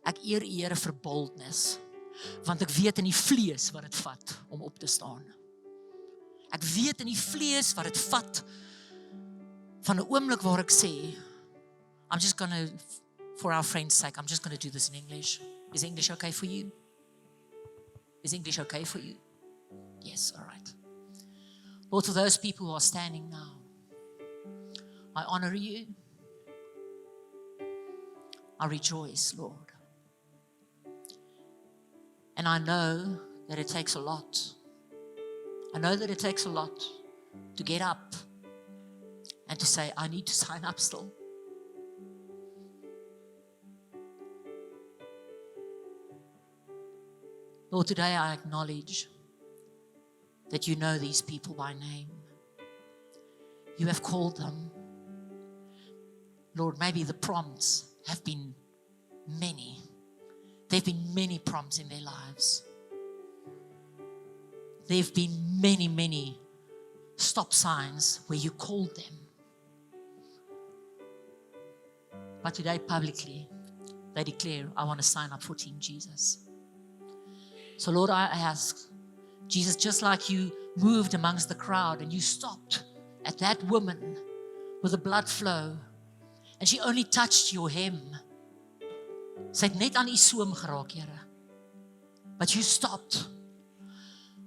Ek eer U, Here, vir boldness, want ek weet in die vlees wat dit vat om op te staan. Ek weet in die vlees wat dit vat van 'n oomblik waar ek sê, I'm just gonna, for our friend's sake, I'm just gonna do this in English. Is English okay for you? Is English okay for you? Yes, all right. Lord, for those people who are standing now, I honor you. I rejoice, Lord. And I know that it takes a lot. I know that it takes a lot to get up and to say, I need to sign up still. Lord, today I acknowledge that you know these people by name. You have called them. Lord, maybe the prompts have been many. There have been many prompts in their lives. There have been many, many stop signs where you called them. But today, publicly, they declare, I want to sign up for Team Jesus. So, Lord, I ask, Jesus, just like you moved amongst the crowd and you stopped at that woman with the blood flow, and she only touched your hem. Sy het net aan u soem geraak, Here. But you stopped.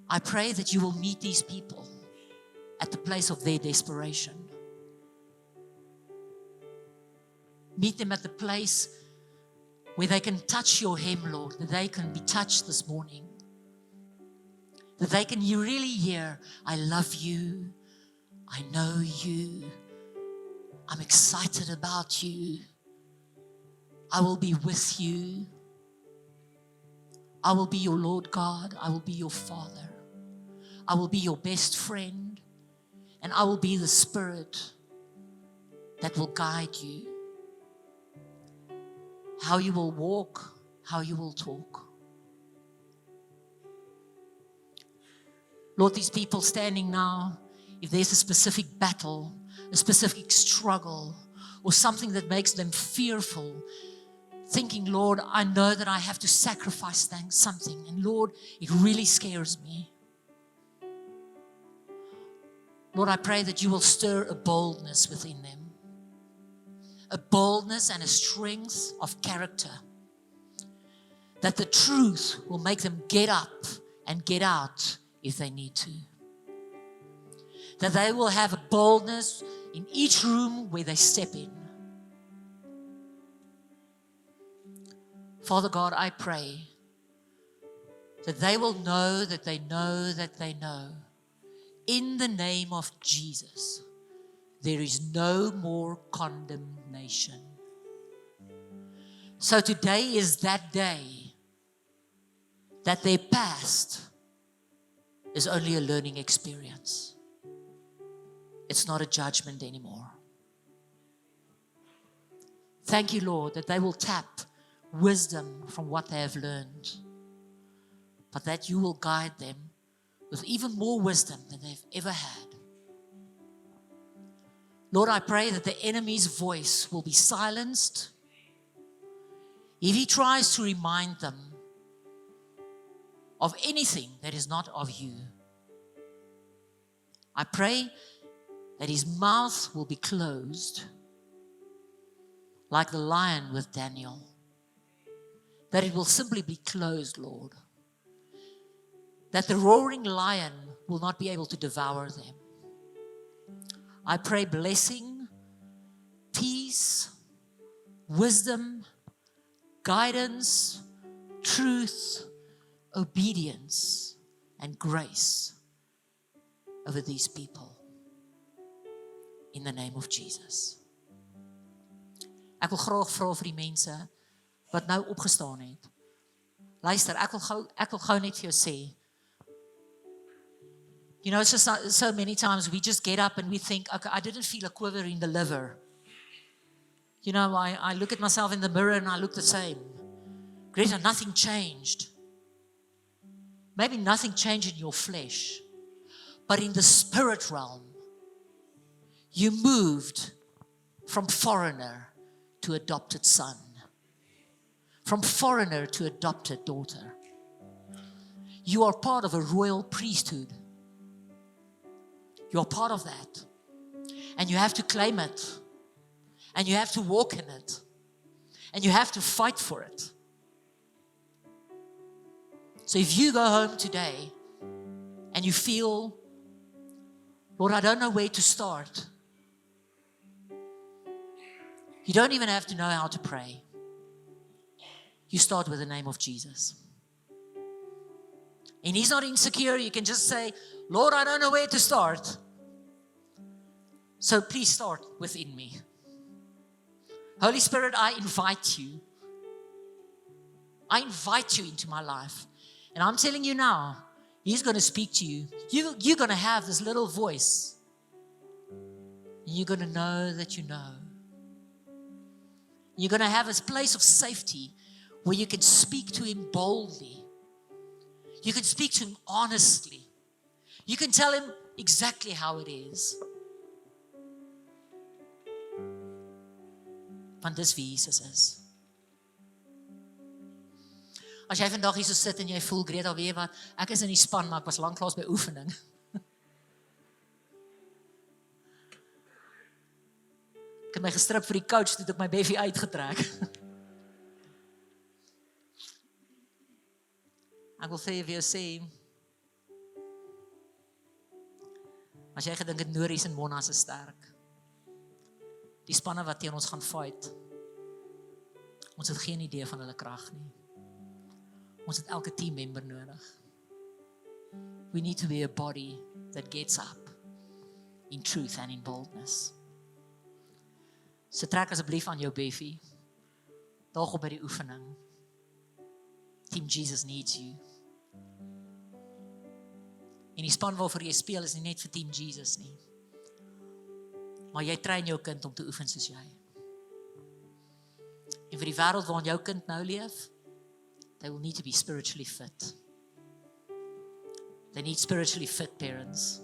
I pray that you will meet these people at the place of their desperation. Meet them at the place where they can touch your hem, Lord, that they can be touched this morning. That they can really hear, I love you, I know you, I'm excited about you, I will be with you, I will be your Lord God, I will be your Father, I will be your best friend, and I will be the Spirit that will guide you. How you will walk, how you will talk. Lord, these people standing now, if there's a specific battle, a specific struggle, or something that makes them fearful, thinking, Lord, I know that I have to sacrifice something, and Lord, it really scares me. Lord, I pray that you will stir a boldness within them. A boldness and a strength of character. That the truth will make them get up and get out if they need to. That they will have a boldness in each room where they step in. Father God, I pray that they will know that they know that they know. In the name of Jesus, there is no more condemnation. So today is that day that their past is only a learning experience. It's not a judgment anymore. Thank you, Lord, that they will tap wisdom from what they have learned, but that you will guide them with even more wisdom than they've ever had. Lord, I pray that the enemy's voice will be silenced. If he tries to remind them of anything that is not of you, I pray that his mouth will be closed like the lion with Daniel. That it will simply be closed, Lord. That the roaring lion will not be able to devour them. I pray blessing, peace, wisdom, guidance, truth, obedience, and grace over these people. In the name of Jesus. Ek wil graag vra vir die mense wat nou opgestaan het. Luister, ek wil gou net vir jou sê. You know, so many times we just get up and we think, okay, I didn't feel a quiver in the liver. You know, I look at myself in the mirror and I look the same. Greta, nothing changed. Maybe nothing changed in your flesh, but in the spirit realm, you moved from foreigner to adopted son, from foreigner to adopted daughter. You are part of a royal priesthood. You're part of that. And you have to claim it. And you have to walk in it. And you have to fight for it. So if you go home today and you feel, Lord, I don't know where to start. You don't even have to know how to pray. You start with the name of Jesus. And he's not insecure. You can just say, Lord, I don't know where to start. So please start within me. Holy Spirit, I invite you. I invite you into my life. And I'm telling you now, He's going to speak to you. You're going to have this little voice. And you're going to know that you know. You're going to have this place of safety where you can speak to Him boldly. You can speak to Him honestly. You can tell Him exactly how it is. Want dis wie Jesus is. As jy vandag hier so sit en jy voel, Greta, weet jy wat, ek is in die span, maar ek was lanklaas by oefening. Ek het my gestrip vir die coach, toe het ek my beffie uitgetrek. Ek wil vir jou sê, as jy gedink het Nories en Monas is sterk, die spanne wat teen ons gaan fight, ons het geen idee van hulle krag nie. Ons het elke teammember nodig. We need to be a body that gets up in truth and in boldness. So trek asseblief aan jou beffie, daag op by die oefening. Team Jesus needs you. En die span waarvoor jy speel is nie net vir Team Jesus nie. Maar jy train jou kind om te oefen soos jy. En vir die wêreld waarin jou kind nou leef, they will need to be spiritually fit. They need spiritually fit parents.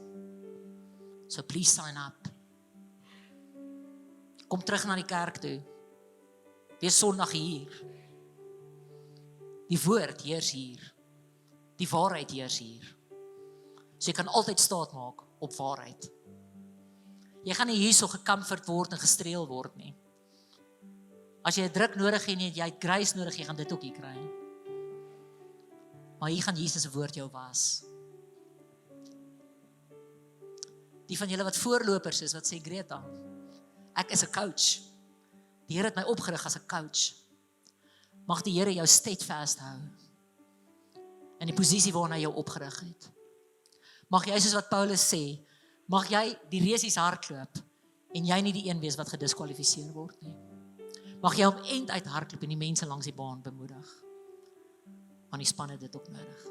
So please sign up. Kom terug na die kerk toe. Wees Sondag hier. Die woord heers hier. Die waarheid heers hier. So jy kan altyd staat maak op waarheid. Jy gaan nie hierso gecomfort word en gestreel word nie. As jy 'n druk nodig het en jy het grace nodig, jy gaan dit ook hier kry. Maar hier gaan Jesus se woord jou was. Die van julle wat voorlopers is, wat sê Greta, ek is 'n coach. Die Here het my opgerig as 'n coach. Mag die Here jou steadfast hou in die posisie waarna hy jou opgerig het. Mag jy, soos wat Paulus sê, mag jy die resies hardloop en jy nie die een wees wat gediskwalifiseer word nie. Mag jy op end uit hardloop en die mense langs die baan bemoedig. Want die span het dit ook nodig.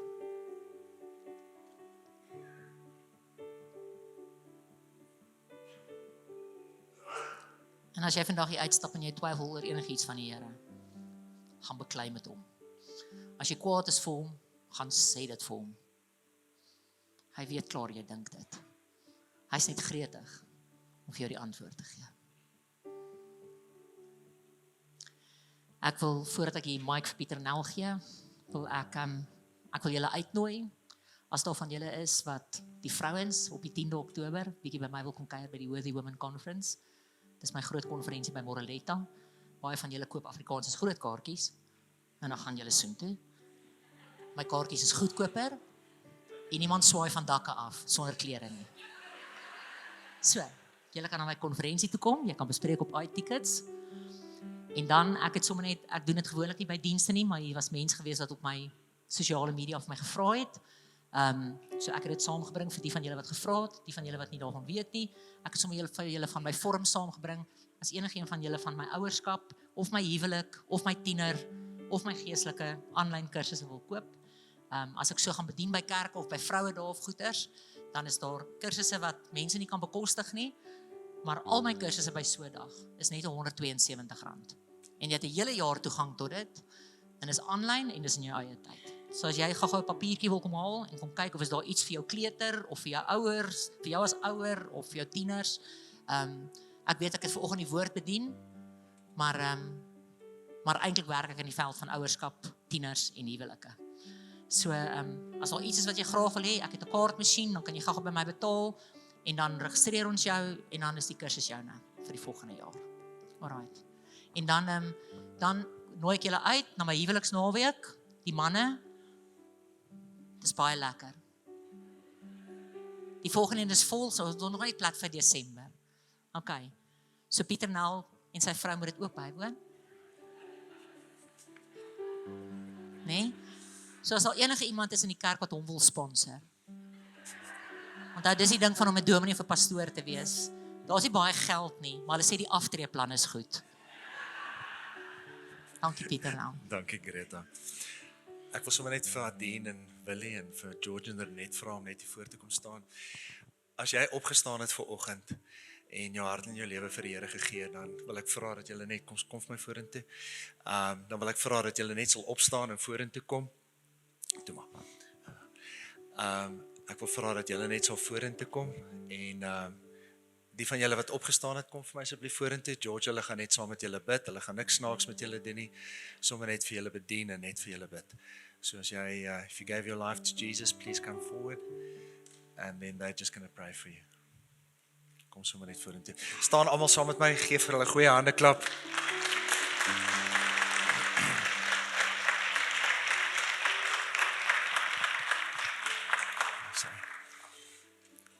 En as jy vandag hier uitstap en jy twyfel oor enigiets van die Here, gaan beklei met hom. As jy kwaad is vir hom, gaan sê dit vir hom. Hy weet klaar jy dink dit. Hy's net gretig om vir jou die antwoord te gee. Ek wil, voordat ek die mic vir Pieter Nel gee, wil ek wil julle uitnooi, as daar van julle is wat die vrouens op die 10de Oktober, bietjie by my wil kom kuier by die Worthy Women Conference. Dis my groot konferensie by Moreletta. Baie van julle koop Afrikaanse groot kaartjies, en dan gaan julle soontoe. My kaartjies is goedkoper, en niemand swaai van dakke af, sonder klere nie. So, julle kan na my konferensie toe kom, jy kan bespreek op iTickets, en dan, ek doen dit gewoonlik nie by dienste nie, maar hier was mense gewees wat op my sosiale media vir my gevra het. So ek het dit saamgebring vir die van julle wat gevra het, die van julle wat nie daarvan weet nie. Ek het sommer vir julle van my vorm saamgebring, as enige een van julle van my ouerskap, of my huwelik, of my tiener, of my geestelike aanlyn kursusse wil koop. As ek so gaan bedien by kerke of by vroue daar of goeters, dan is daar kursusse wat mense nie kan bekostig nie, maar al my kursusse by so 'n dag is net R172. En jy het 'n hele jaar toegang tot dit, en is aanlyn en dis in jou eie tyd. So as jy gou-gou 'n papiertjie wil kom haal en kom kyk of is daar iets vir jou kleuter of vir jou ouers, vir jou as ouer of vir jou tieners. Ek weet ek het vanoggend die woord bedien, maar eintlik werk ek in die veld van ouerskap, tieners en huwelike. So as daar iets is wat jy graag wil hê, ek het 'n kaartmasjien, dan kan jy gou-gou by my betaal en dan registreer ons jou en dan is die kursus joune vir die volgende jaar. Alright. En dan nooi ek julle uit na my huweliksnaweek, die manne. Dis baie lekker. Die volgende een is vol, so ons het nog nie plat vir Desember. Okay. So Pieter Nel en sy vrou moet dit ook bywoon. Nee? So as al enige iemand is in die kerk wat hom wil sponsor. Want dis die ding van om 'n dominee of 'n pastoor te wees. Daar's nie baie geld nie, maar hulle sê die aftreeplan is goed. Dankie Pieter Nel. Dankie Greta. Ek wil sommer net vir Adien en Willie en vir George en net vra om net hier voor te kom staan. As jy opgestaan het vanoggend en jou hart en jou lewe vir die Here gegee, dan wil ek vra dat julle net kom vir my vorentoe. Dan wil ek vra dat julle net sal opstaan en vorentoe kom. Toe maar. Ek wil vra dat julle net sal vorentoe kom en die van julle wat opgestaan het, kom vir my asseblief vorentoe. George, hulle gaan net saam met julle bid. Hulle gaan niks snaaks met julle doen nie. Sommer net vir julle bedien en net vir julle bid. So as jy, if you gave your life to Jesus, please come forward. And then they're just going to pray for you. Kom sommer net vorentoe. Staan almal saam met my, gee vir hulle 'n goeie hande klap.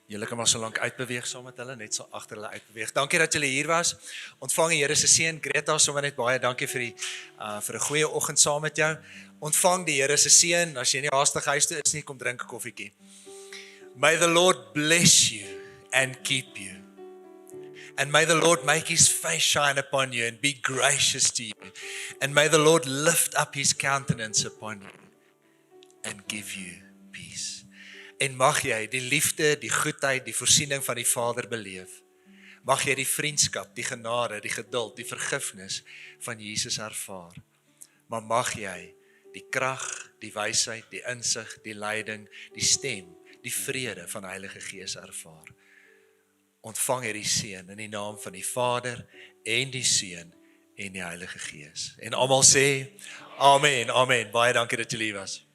Julle kan maar so lank uitbeweeg saam met hulle, net so agter hulle uitbeweeg. Dankie dat julle hier was. Ontvang die Here se seën. Greta, sommer net baie dankie vir vir 'n goeie oggend saam met jou. Ontvang die Here se seën. As jy nie haastig huis toe is nie, kom drink 'n koffietjie. May the Lord bless you and keep you. And may the Lord make his face shine upon you and be gracious to you. And may the Lord lift up his countenance upon you and give you peace. En mag jy die liefde, die goedheid, die voorsiening van die Vader beleef. Mag jy die vriendskap, die genade, die geduld, die vergifnis van Jesus ervaar. Maar mag jy die krag, die wysheid, die insig, die leiding, die stem, die vrede van die Heilige Gees ervaar. Ontvang hierdie seën in die naam van die Vader en die Seun en die Heilige Gees. En almal sê, amen, amen. Baie dankie dat julle hier was.